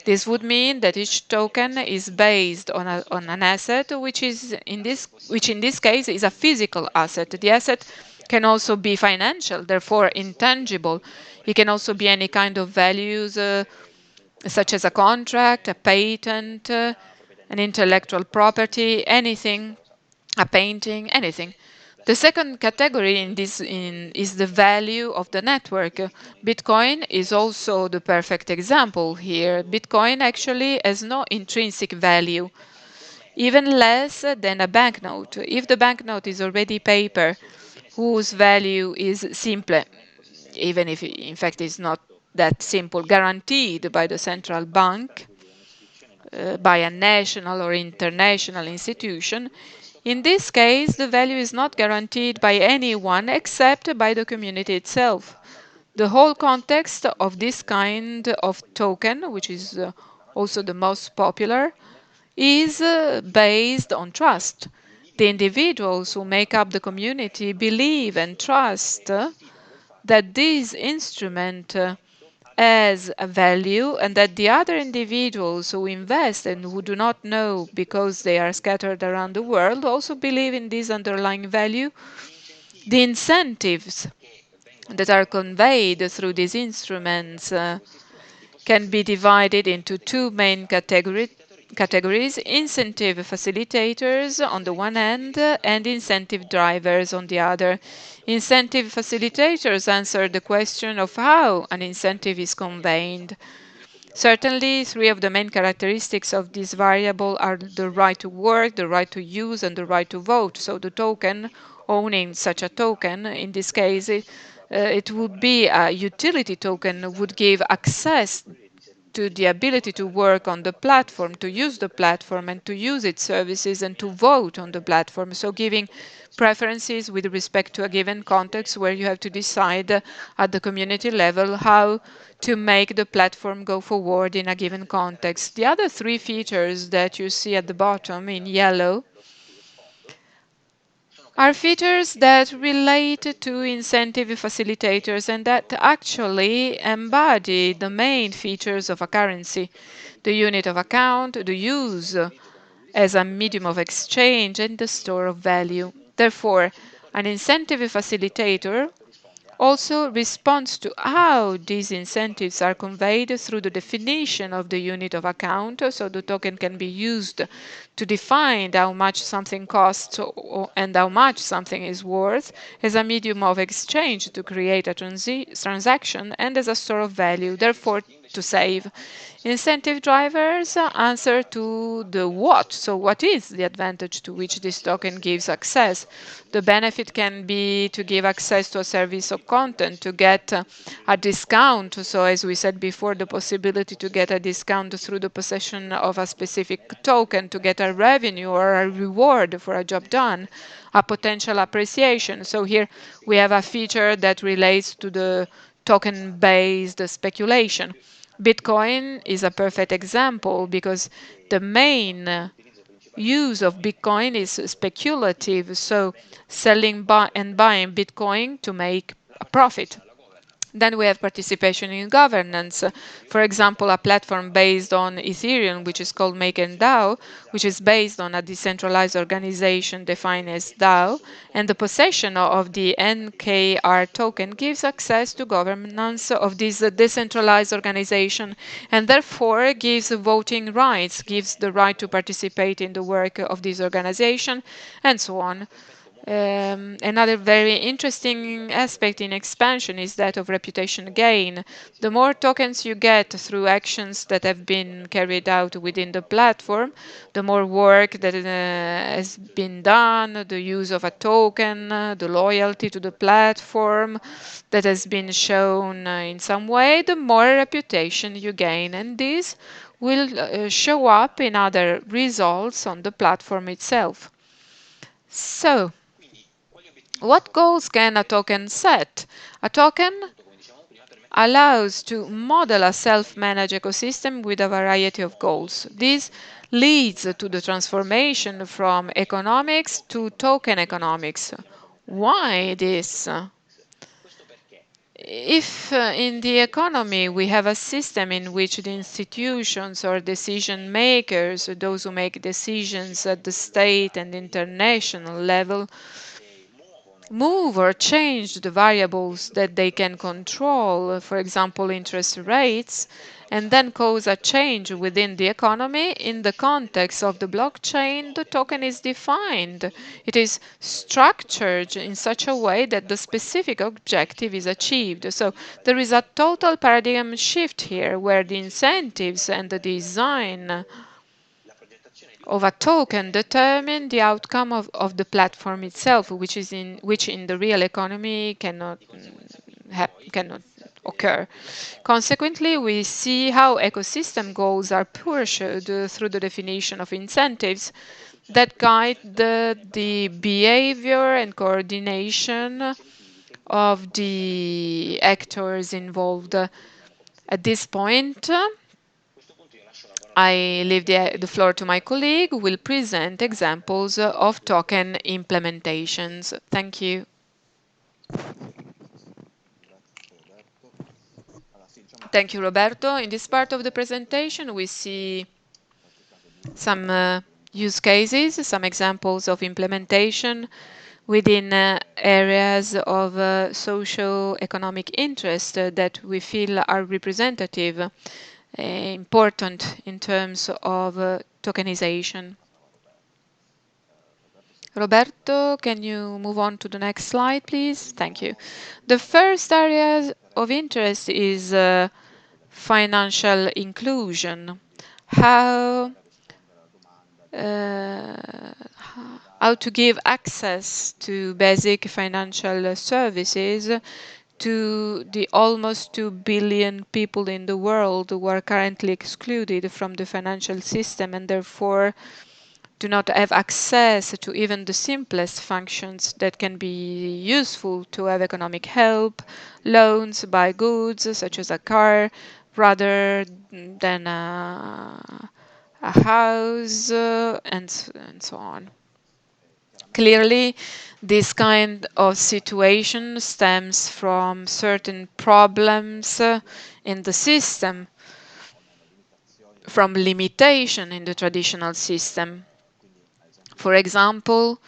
This would mean that each token is based on an asset, which in this case is a physical asset. The asset can also be financial, therefore intangible. It can also be any kind of values, such as a contract, a patent, an intellectual property, anything, a painting, anything. The second category is the value of the network. Bitcoin is also the perfect example here. Bitcoin actually has no intrinsic value, even less than a banknote. If the banknote is already paper, whose value is simple, even if in fact it's not that simple, guaranteed by the central bank, by a national or international institution, In this case, the value is not guaranteed by anyone except by the community itself. The whole context of this kind of token, which is also the most popular, is based on trust. The individuals who make up the community believe and trust that this instrument has a value and that the other individuals who invest and who do not know because they are scattered around the world also believe in this underlying value. The incentives that are conveyed through these instruments can be divided into two main categories: incentive facilitators on the one hand and incentive drivers on the other. Incentive facilitators answer the question of how an incentive is conveyed. Certainly, three of the main characteristics of this variable are the right to work, the right to use, and the right to vote. So the token, owning such a token, in this case, it would be a utility token, would give access to the ability to work on the platform, to use the platform and to use its services and to vote on the platform. So giving preferences with respect to a given context where you have to decide at the community level how to make the platform go forward in a given context. The other three features that you see at the bottom in yellow are features that relate to incentive facilitators and that actually embody the main features of a currency: the unit of account, the use as a medium of exchange, and the store of value. Therefore, an incentive facilitator also responds to how these incentives are conveyed through the definition of the unit of account. So the token can be used to define how much something costs and how much something is worth as a medium of exchange to create a transaction and as a store of value, therefore to save. Incentive drivers answer to the what. So what is the advantage to which this token gives access? The benefit can be to give access to a service or content, to get a discount. So as we said before, the possibility to get a discount through the possession of a specific token, to get a revenue or a reward for a job done, a potential appreciation. So here we have a feature that relates to the token-based speculation. Bitcoin is a perfect example because the main use of Bitcoin is speculative, so selling and buying Bitcoin to make a profit. Then we have participation in governance. For example, a platform based on Ethereum, which is called MakerDAO, which is based on a decentralized organization defined as DAO, and the possession of the NKR token gives access to governance of this decentralized organization and therefore gives voting rights, gives the right to participate in the work of this organization, and so on. Another very interesting aspect in expansion is that of reputation gain. The more tokens you get through actions that have been carried out within the platform, the more work that has been done, the use of a token, the loyalty to the platform that has been shown in some way, the more reputation you gain. And this will show up in other results on the platform itself. So, what goals can a token set? A token allows to model a self-managed ecosystem with a variety of goals. This leads to the transformation from economics to token economics. Why this? If in the economy we have a system in which the institutions or decision makers, those who make decisions at the state and international level, move or change the variables that they can control, for example, interest rates, and then cause a change within the economy, in the context of the blockchain, the token is defined. It is structured in such a way that the specific objective is achieved. So there is a total paradigm shift here where the incentives and the design of a token determine the outcome of the platform itself, which in the real economy cannot occur. Consequently, we see how ecosystem goals are pursued through the definition of incentives that guide the behavior and coordination of the actors involved. At this point, I leave the floor to my colleague who will present examples of token implementations. Thank you. Thank you, Roberto. In this part of the presentation, we see some use cases, some examples of implementation within areas of socio-economic interest that we feel are representative, important in terms of tokenization. Roberto, can you move on to the next slide, please? Thank you. The first area of interest is financial inclusion. How to give access to basic financial services to the almost 2 billion people in the world who are currently excluded from the financial system and therefore do not have access to even the simplest functions that can be useful to have economic help, loans, buy goods such as a car, rather than a house, and so on. Clearly, this kind of situation stems from certain problems in the system, from limitation in the traditional system. For example,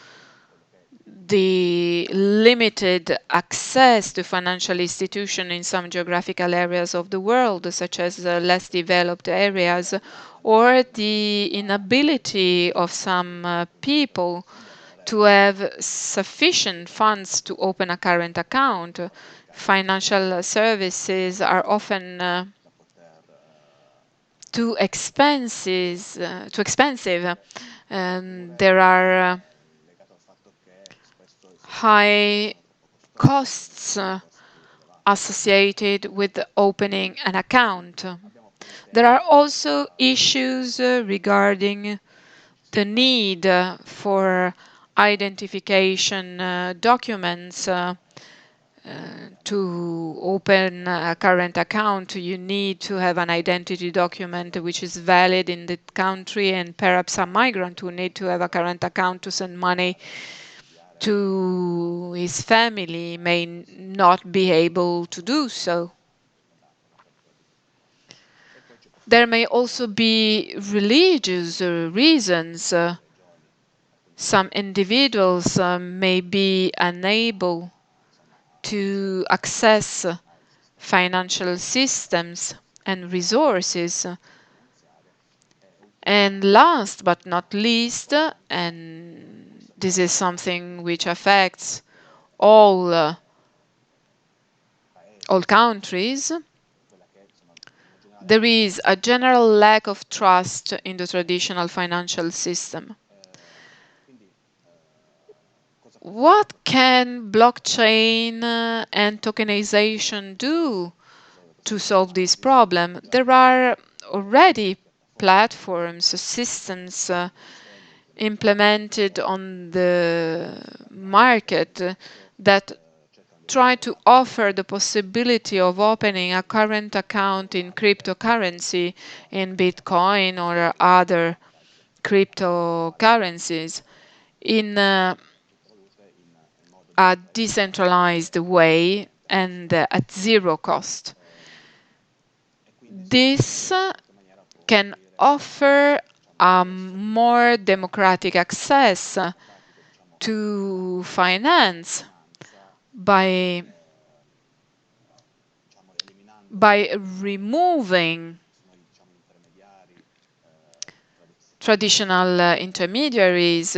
the limited access to financial institutions in some geographical areas of the world, such as less developed areas, or the inability of some people to have sufficient funds to open a current account. Financial services are often too expensive. There are high costs associated with opening an account. There are also issues regarding the need for identification documents. To open a current account, you need to have an identity document which is valid in the country, and perhaps a migrant who need to have a current account to send money to his family may not be able to do so. There may also be religious reasons. Some individuals may be unable to access financial systems and resources. And last but not least, and this is something which affects all countries, there is a general lack of trust in the traditional financial system. What can blockchain and tokenization do to solve this problem? There are already platforms, systems implemented on the market that try to offer the possibility of opening a current account in cryptocurrency, in Bitcoin or other cryptocurrencies, in a decentralized way and at zero cost. This can offer a more democratic access to finance by removing traditional intermediaries,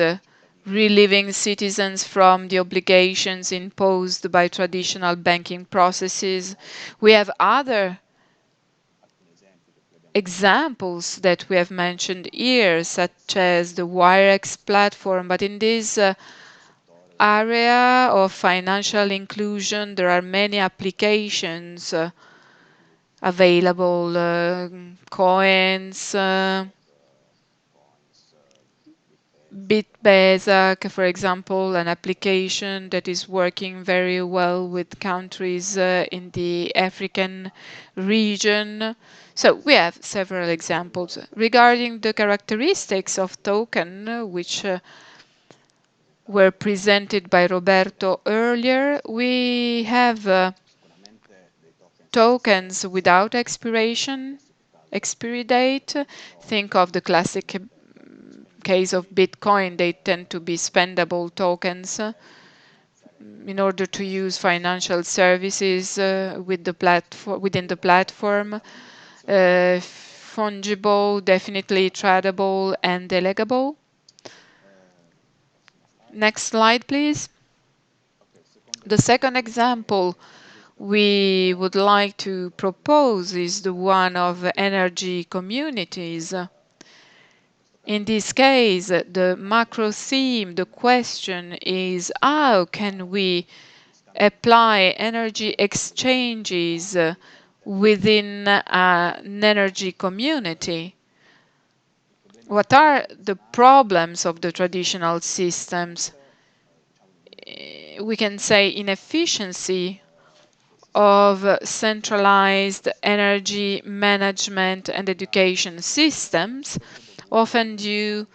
relieving citizens from the obligations imposed by traditional banking processes. We have other examples that we have mentioned here, such as the Wirex platform, but in this area of financial inclusion, there are many applications available coins, Bitbasic, for example, an application that is working very well with countries in the African region. So we have several examples. Regarding the characteristics of token, which were presented by Roberto earlier, we have tokens without expiry date. Think of the classic case of Bitcoin. They tend to be spendable tokens in order to use financial services within the platform. Fungible, definitely tradable, and delegable. Next slide, please. The second example we would like to propose is the one of energy communities. In this case, the macro theme, the question is how can we apply energy exchanges within an energy community? What are the problems of the traditional systems? We can say inefficiency of centralized energy management and education systems, often due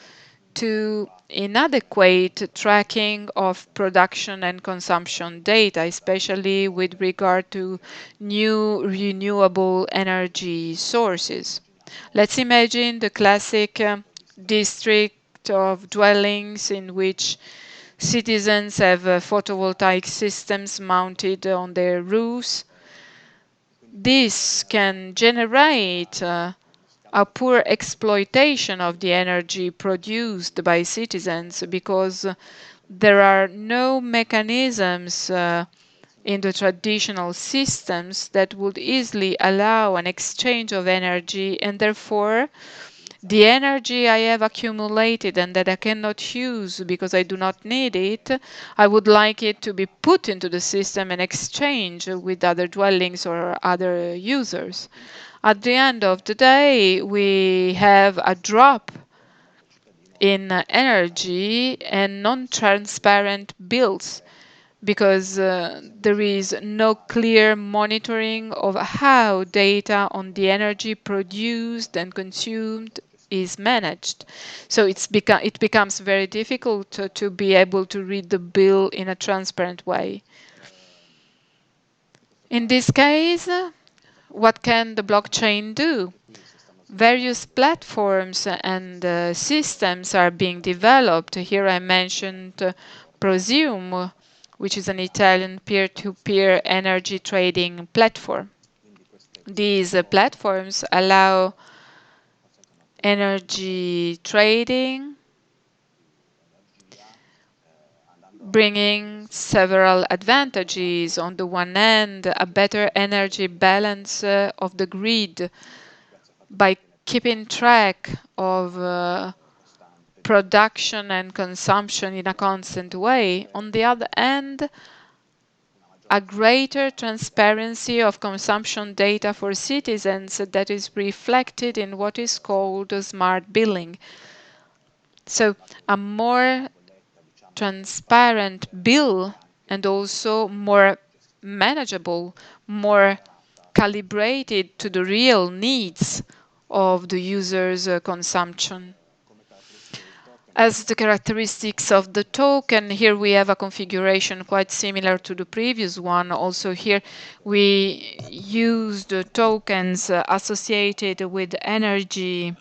to inadequate tracking of production and consumption data, especially with regard to new renewable energy sources. Let's imagine the classic district of dwellings in which citizens have photovoltaic systems mounted on their roofs. This can generate a poor exploitation of the energy produced by citizens because there are no mechanisms in the traditional systems that would easily allow an exchange of energy, and therefore the energy I have accumulated and that I cannot use because I do not need it, I would like it to be put into the system and exchanged with other dwellings or other users. At the end of the day, we have a drop in energy and non-transparent bills because there is no clear monitoring of how data on the energy produced and consumed is managed. So it becomes very difficult to be able to read the bill in a transparent way. In this case, what can the blockchain do? Various platforms and systems are being developed. Here I mentioned Prosium, which is an Italian peer-to-peer energy trading platform. These platforms allow energy trading, bringing several advantages. On the one hand, a better energy balance of the grid by keeping track of production and consumption in a constant way. On the other hand, a greater transparency of consumption data for citizens that is reflected in what is called smart billing. So a more transparent bill and also more manageable, more calibrated to the real needs of the user's consumption. As the characteristics of the token, here we have a configuration quite similar to the previous one. Also here we use the tokens associated with energy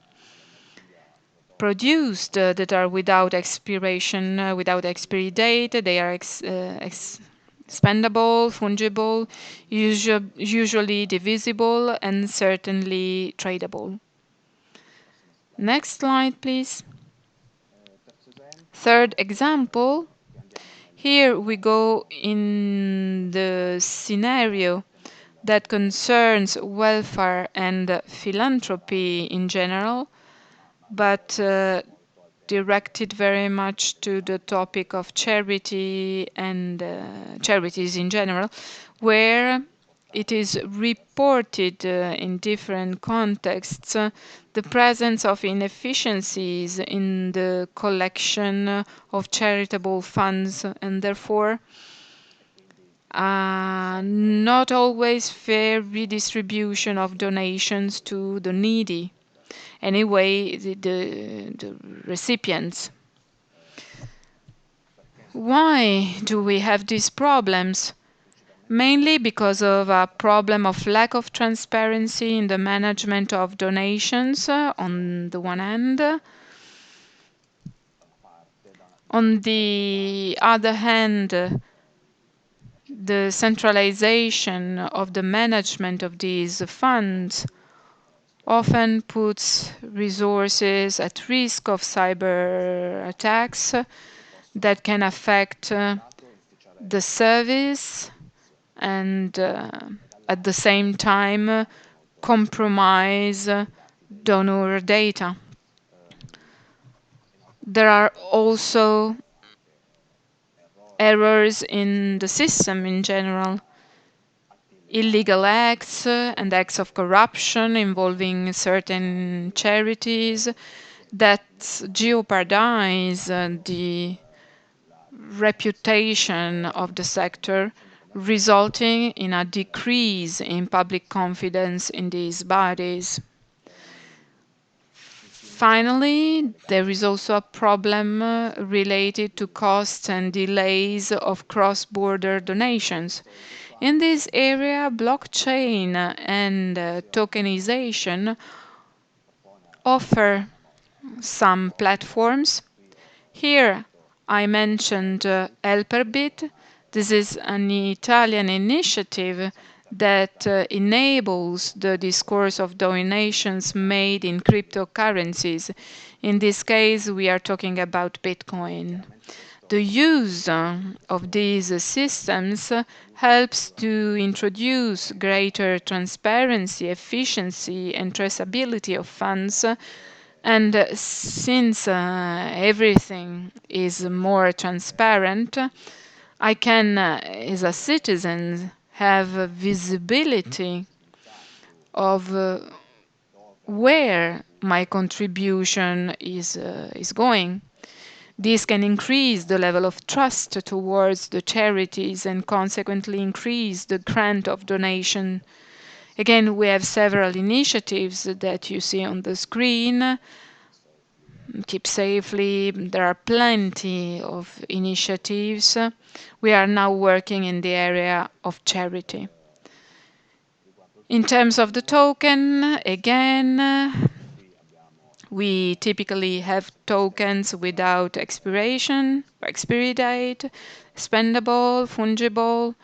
produced that are without expiration, without expiry date. They are expendable, fungible, usually divisible, and certainly tradable. Next slide, please. Third example, here we go in the scenario that concerns welfare and philanthropy in general, but directed very much to the topic of charity and charities in general, where it is reported in different contexts, the presence of inefficiencies in the collection of charitable funds, and therefore not always fair redistribution of donations to the needy. Anyway, the recipients. Why do we have these problems? Mainly because of a problem of lack of transparency in the management of donations on the one hand. On the other hand, the centralization of the management of these funds often puts resources at risk of cyber attacks that can affect the service and at the same time compromise donor data. There are also errors in the system in general. Illegal acts and acts of corruption involving certain charities that jeopardize the reputation of the sector, resulting in a decrease in public confidence in these bodies. Finally, there is also a problem related to costs and delays of cross-border donations. In this area, blockchain and tokenization offer some platforms. Here, I mentioned Helperbit. This is an Italian initiative that enables the discourse of donations made in cryptocurrencies. In this case, we are talking about Bitcoin. The use of these systems helps to introduce greater transparency, efficiency, and traceability of funds. And since everything is more transparent, I can, as a citizen, have visibility of where my contribution is going. This can increase the level of trust towards the charities and consequently increase the grant of donation. Again, we have several initiatives that you see on the screen. Keep Safely, there are plenty of initiatives. We are now working in the area of charity. In terms of the token, again, we typically have tokens without expiration, expiry date, spendable, fungible,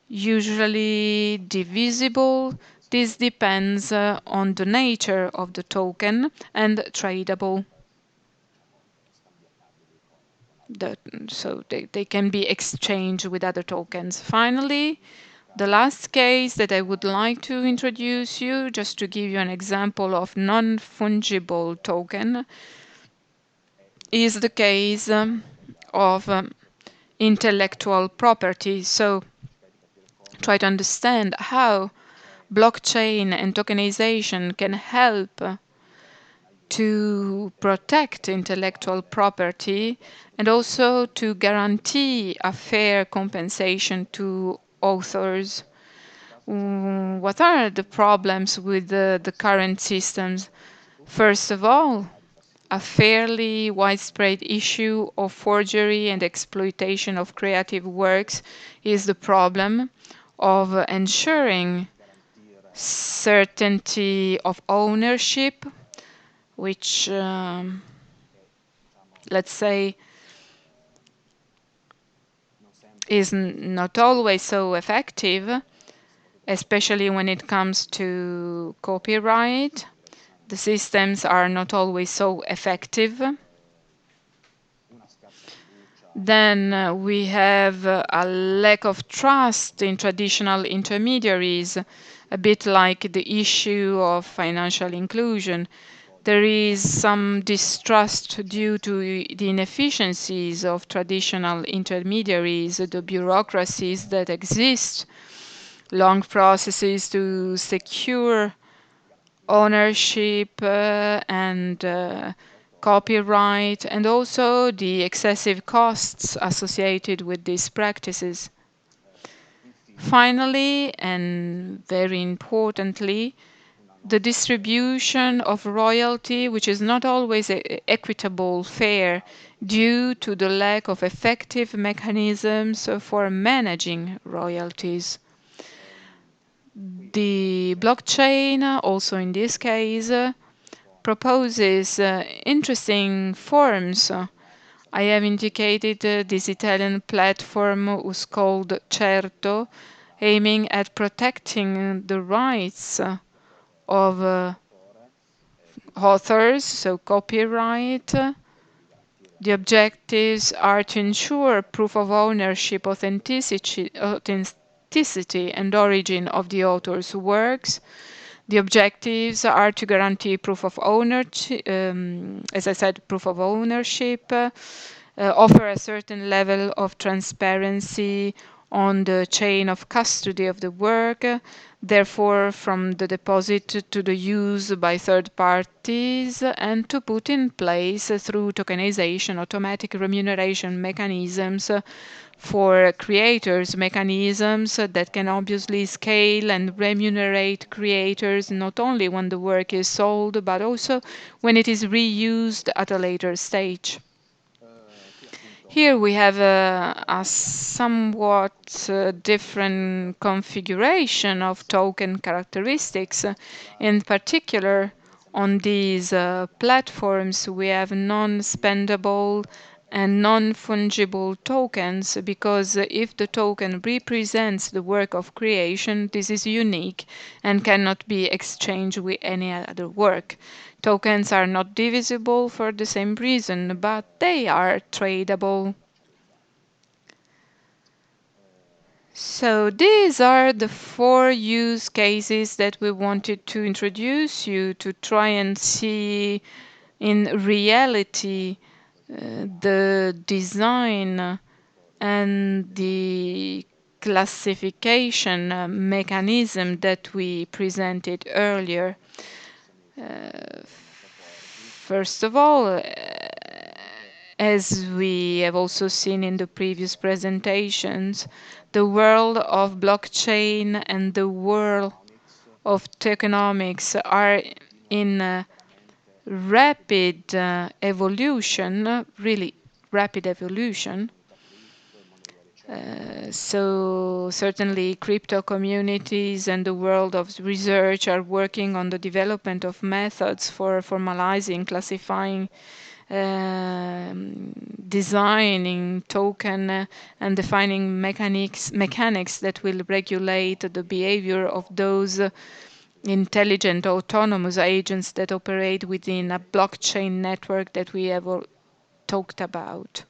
usually divisible. This depends on the nature of the token and tradable. So they can be exchanged with other tokens. Finally, the last case that I would like to introduce you, just to give you an example of non-fungible token, is the case of intellectual property. So try to understand how blockchain and tokenization can help to protect intellectual property and also to guarantee a fair compensation to authors. What are the problems with the current systems? First of all, a fairly widespread issue of forgery and exploitation of creative works is the problem of ensuring certainty of ownership, which, let's say, is not always so effective, especially when it comes to copyright. The systems are not always so effective. Then we have a lack of trust in traditional intermediaries, a bit like the issue of financial inclusion. There is some distrust due to the inefficiencies of traditional intermediaries, the bureaucracies that exist. long processes to secure ownership and copyright, and also the excessive costs associated with these practices. Finally, and very importantly, the distribution of royalty, which is not always equitable, fair, due to the lack of effective mechanisms for managing royalties. The blockchain, also in this case, proposes interesting forms. I have indicated this Italian platform who's called Certo, aiming at protecting the rights of authors, so copyright. The objectives are to ensure proof of ownership, authenticity and origin of the author's works. The objectives are to guarantee proof of ownership, as I said, proof of ownership, offer a certain level of transparency on the chain of custody of the work, therefore from the deposit to the use by third parties, and to put in place through tokenization automatic remuneration mechanisms for creators, mechanisms that can obviously scale and remunerate creators not only when the work is sold, but also when it is reused at a later stage. Here we have a somewhat different configuration of token characteristics. In particular, on these platforms, we have non-spendable and non-fungible tokens, because if the token represents the work of creation, this is unique and cannot be exchanged with any other work. Tokens are not divisible for the same reason, but they are tradable. So these are the 4 use cases that we wanted to introduce you to try and see in reality the design and the classification mechanism that we presented earlier. First of all, as we have also seen in the previous presentations, the world of blockchain and the world of tokenomics are in rapid evolution, really rapid evolution. So certainly crypto communities and the world of research are working on the development of methods for formalizing, classifying, designing token and defining mechanics that will regulate the behavior of those intelligent autonomous agents that operate within a blockchain network that we have talked about.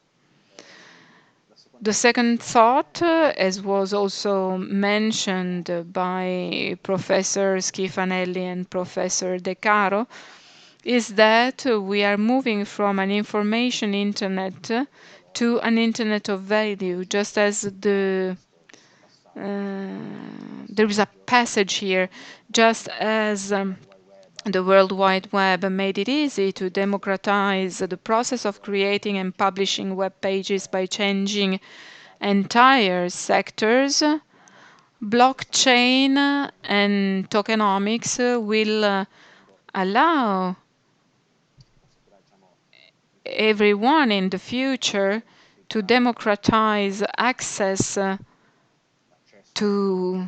The second thought, as was also mentioned by Professor Schifanella and Professor Caro, is that we are moving from an information internet to an internet of value, just as there is a passage here, just as the World Wide Web made it easy to democratize the process of creating and publishing web pages by changing entire sectors. Blockchain and tokenomics will allow everyone in the future to democratize access to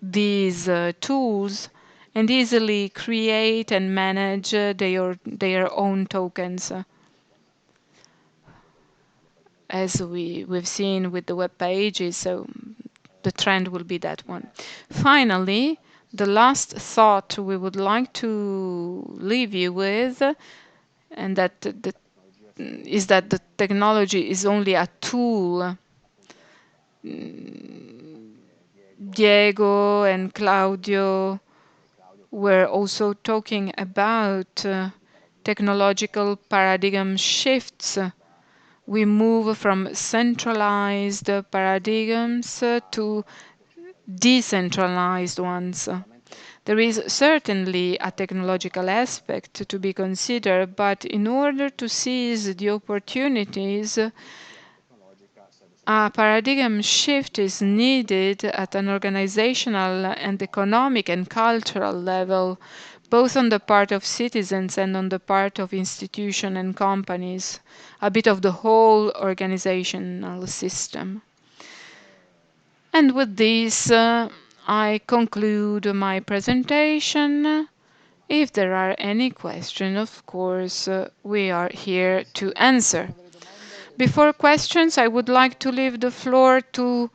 these tools and easily create and manage their own tokens, as we've seen with the web pages. So the trend will be that one. Finally, the last thought we would like to leave you with, and that is that the technology is only a tool. Diego and Claudio were also talking about technological paradigm shifts. We move from centralized paradigms to decentralized ones. There is certainly a technological aspect to be considered, but in order to seize the opportunities, a paradigm shift is needed at an organizational and economic and cultural level, both on the part of citizens and on the part of institutions and companies, a bit of the whole organizational system. And with this, I conclude my presentation. If there are any questions, of course, we are here to answer. Before questions, I would like to leave the floor to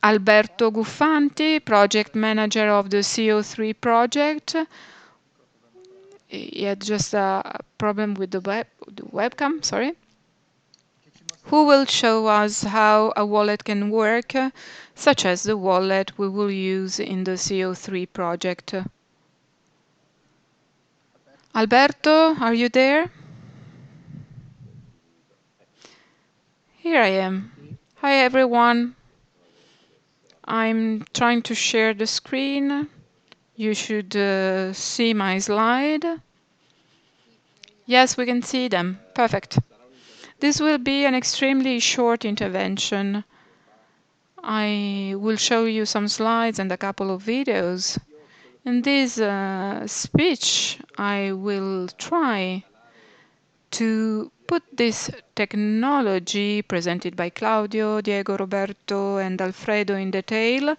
Alberto Guffanti, project manager of the CO3 project. He had just a problem with the webcam, sorry. Who will show us how a wallet can work, such as the wallet we will use in the CO3 project. Alberto, are you there? Here I am. Hi everyone. I'm trying to share the screen. You should see my slide. Yes, we can see them. Perfect. This will be an extremely short intervention. I will show you some slides and a couple of videos. In this speech, I will try to put this technology presented by Claudio, Diego, Roberto, and Alfredo in detail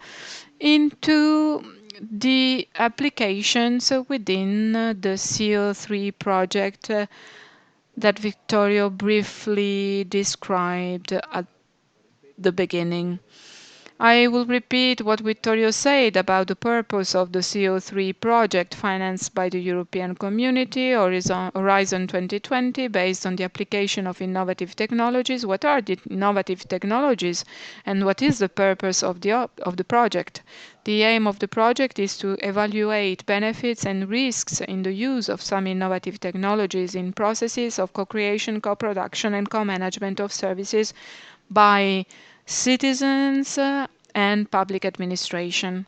into the applications within the CO3 project that Vittorio briefly described at the beginning. I will repeat what Vittorio said about the purpose of the CO3 project financed by the European Community, Horizon 2020, based on the application of innovative technologies. What are the innovative technologies and what is the purpose of the project? The aim of the project is to evaluate benefits and risks in the use of some innovative technologies in processes of co-creation, co-production, and co-management of services by citizens and public administration.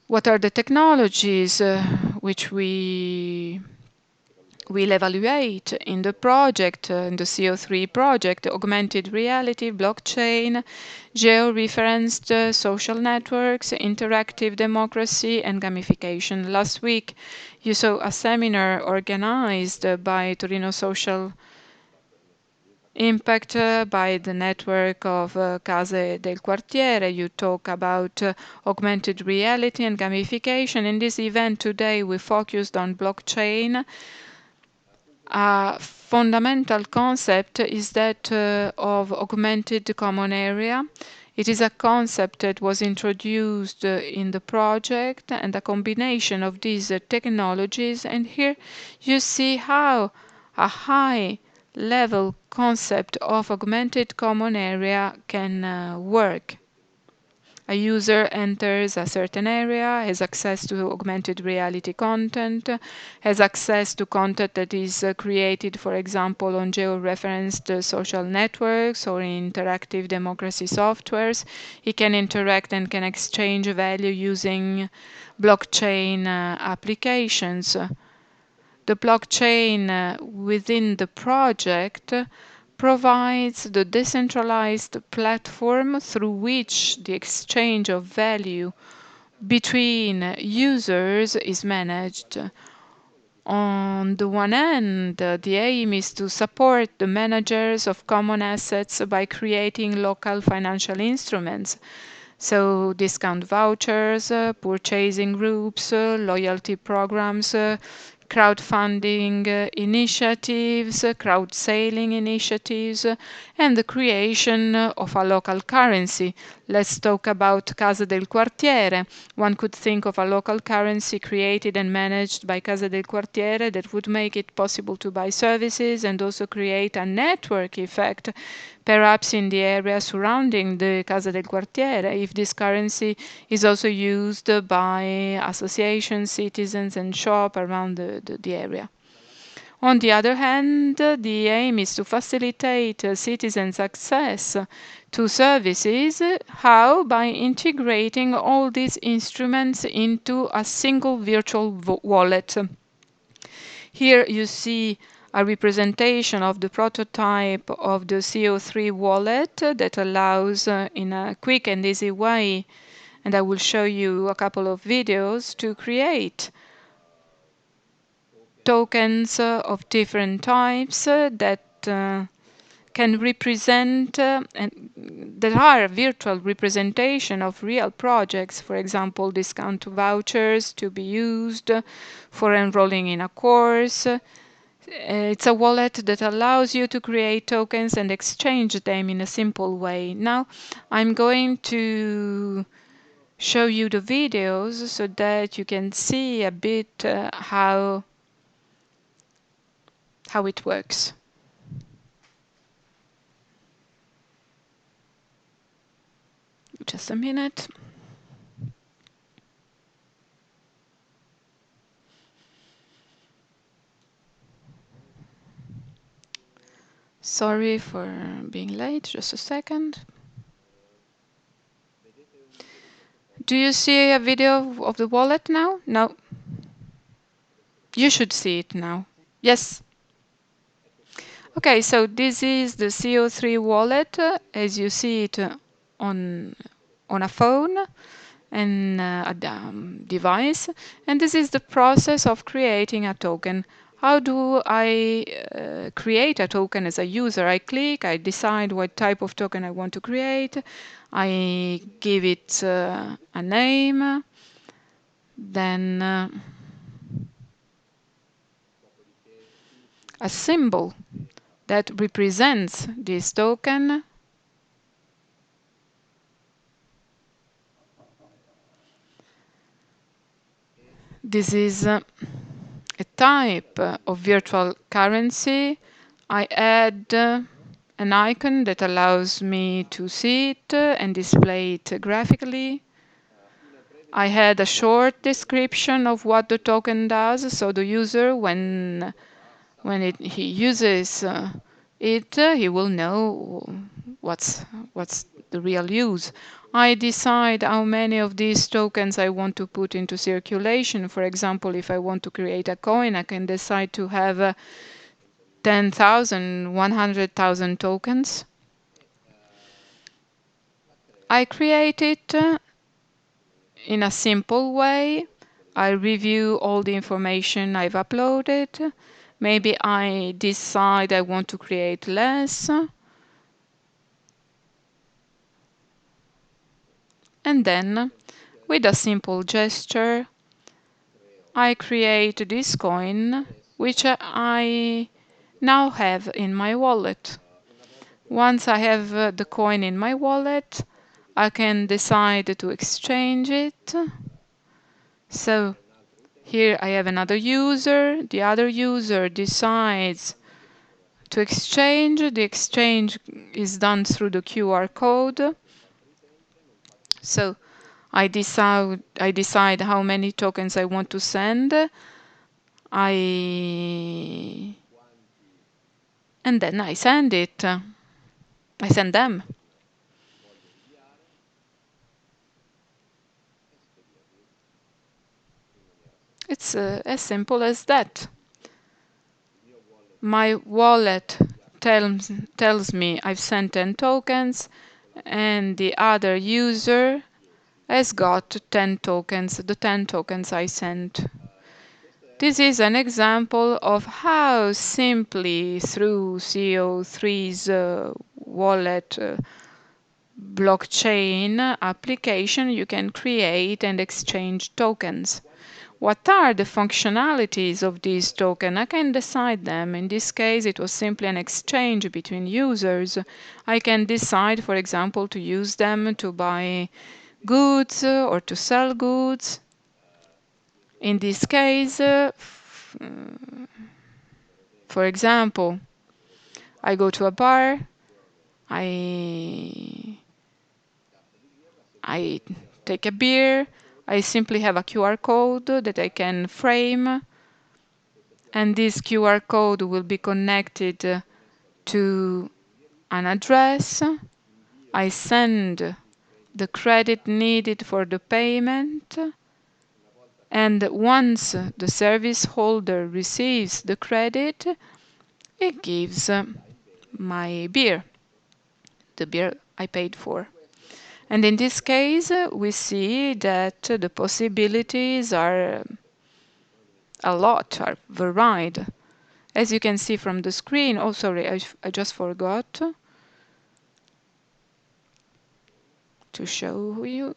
What are the technologies which we will evaluate in the project, in the CO3 project? Augmented reality, blockchain, geo-referenced social networks, interactive democracy, and gamification. Last week, you saw a seminar organized by Torino Social Impact by the network of Case del Quartiere. You talk about augmented reality and gamification. In this event today, we focused on blockchain. A fundamental concept is that of augmented common area. It is a concept that was introduced in the project and a combination of these technologies. And here you see how a high level concept of augmented common area can work. A user enters a certain area, has access to augmented reality content, has access to content that is created, for example, on geo-referenced social networks or in interactive democracy softwares. He can interact and can exchange value using blockchain applications. The blockchain within the project provides the decentralized platform through which the exchange of value between users is managed. On the one hand, the aim is to support the managers of common assets by creating local financial instruments. So discount vouchers, purchasing groups, loyalty programs, crowdfunding initiatives, crowd-sailing initiatives, and the creation of a local currency. Let's talk about Case del Quartiere. One could think of a local currency created and managed by Case del Quartiere that would make it possible to buy services and also create a network effect, perhaps in the area surrounding the Casa del Quartiere, if this currency is also used by associations, citizens, and shops around the area. On the other hand, the aim is to facilitate citizens' access to services. How? By integrating all these instruments into a single virtual wallet. Here you see a representation of the prototype of the CO3 wallet that allows in a quick and easy way, and I will show you a couple of videos, to create tokens of different types that can represent and that are a virtual representation of real projects. For example, discount vouchers to be used for enrolling in a course. It's a wallet that allows you to create tokens and exchange them in a simple way. Now I'm going to show you the videos so that you can see a bit how it works. Just a minute. Sorry for being late, just a second. Do you see a video of the wallet now? No. You should see it now. Yes. Okay, so this is the CO3 wallet as you see it on a phone and a device, and this is the process of creating a token. How do I create a token as a user? I click, I decide what type of token I want to create, I give it a name, then a symbol that represents this token. This is a type of virtual currency. I add an icon that allows me to see it and display it graphically. I had a short description of what the token does, so the user, when he uses it, he will know what's the real use. I decide how many of these tokens I want to put into circulation. For example, if I want to create a coin, I can decide to have 10,000, 100,000 tokens. I create it in a simple way. I review all the information I've uploaded. Maybe I decide I want to create less. And then, with a simple gesture, I create this coin, which I now have in my wallet. Once I have the coin in my wallet, I can decide to exchange it. So here I have another user. The other user decides to exchange. The exchange is done through the QR code. So I decide how many tokens I want to send. And then I send it. I send them. It's as simple as that. My wallet tells me I've sent 10 tokens, and the other user has got 10 tokens, the 10 tokens I sent. This is an example of how simply through CO3's wallet blockchain application you can create and exchange tokens. What are the functionalities of these tokens? I can decide them. In this case, it was simply an exchange between users. I can decide, for example, to use them to buy goods or to sell goods. In this case, for example, I go to a bar, I take a beer, I simply have a QR code that I can frame, and this QR code will be connected to an address. I send the credit needed for the payment, and once the service holder receives the credit, it gives my beer, the beer I paid for. And in this case, we see that the possibilities are a lot, are varied. As you can see from the screen, oh sorry, I just forgot to show you.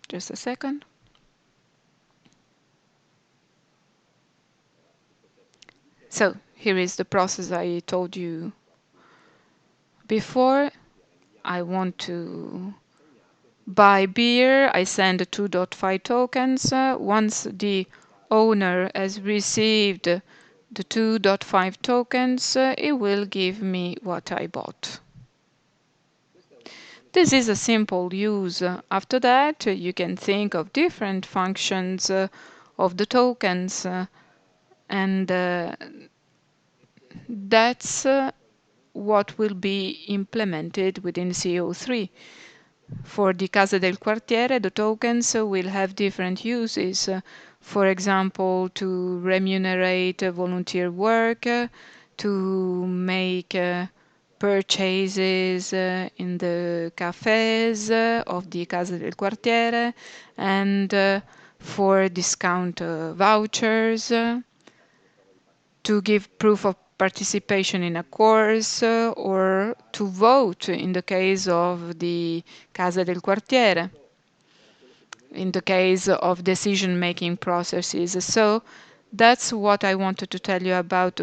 Just a second. So here is the process I told you before. I want to buy beer. I send 2.5 tokens. Once the owner has received the 2.5 tokens, it will give me what I bought. This is a simple use. After that, you can think of different functions of the tokens, and that's what will be implemented within CO3. For the Case del Quartiere, the tokens will have different uses. For example, to remunerate volunteer work, to make purchases in the cafes of the Casa del Quartiere, and for discount vouchers, to give proof of participation in a course, or to vote in the case of the Casa del Quartiere, in the case of decision-making processes. So that's what I wanted to tell you about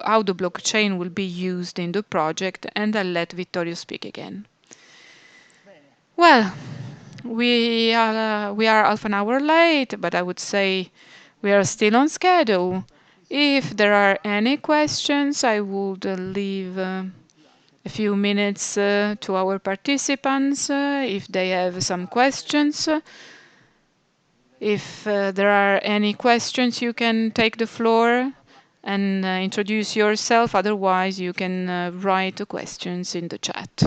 how the blockchain will be used in the project, and I'll let Vittorio speak again. Well, we are half an hour late, but I would say we are still on schedule. If there are any questions, I would leave a few minutes to our participants if they have some questions. If there are any questions, you can take the floor and introduce yourself. Otherwise, you can write the questions in the chat.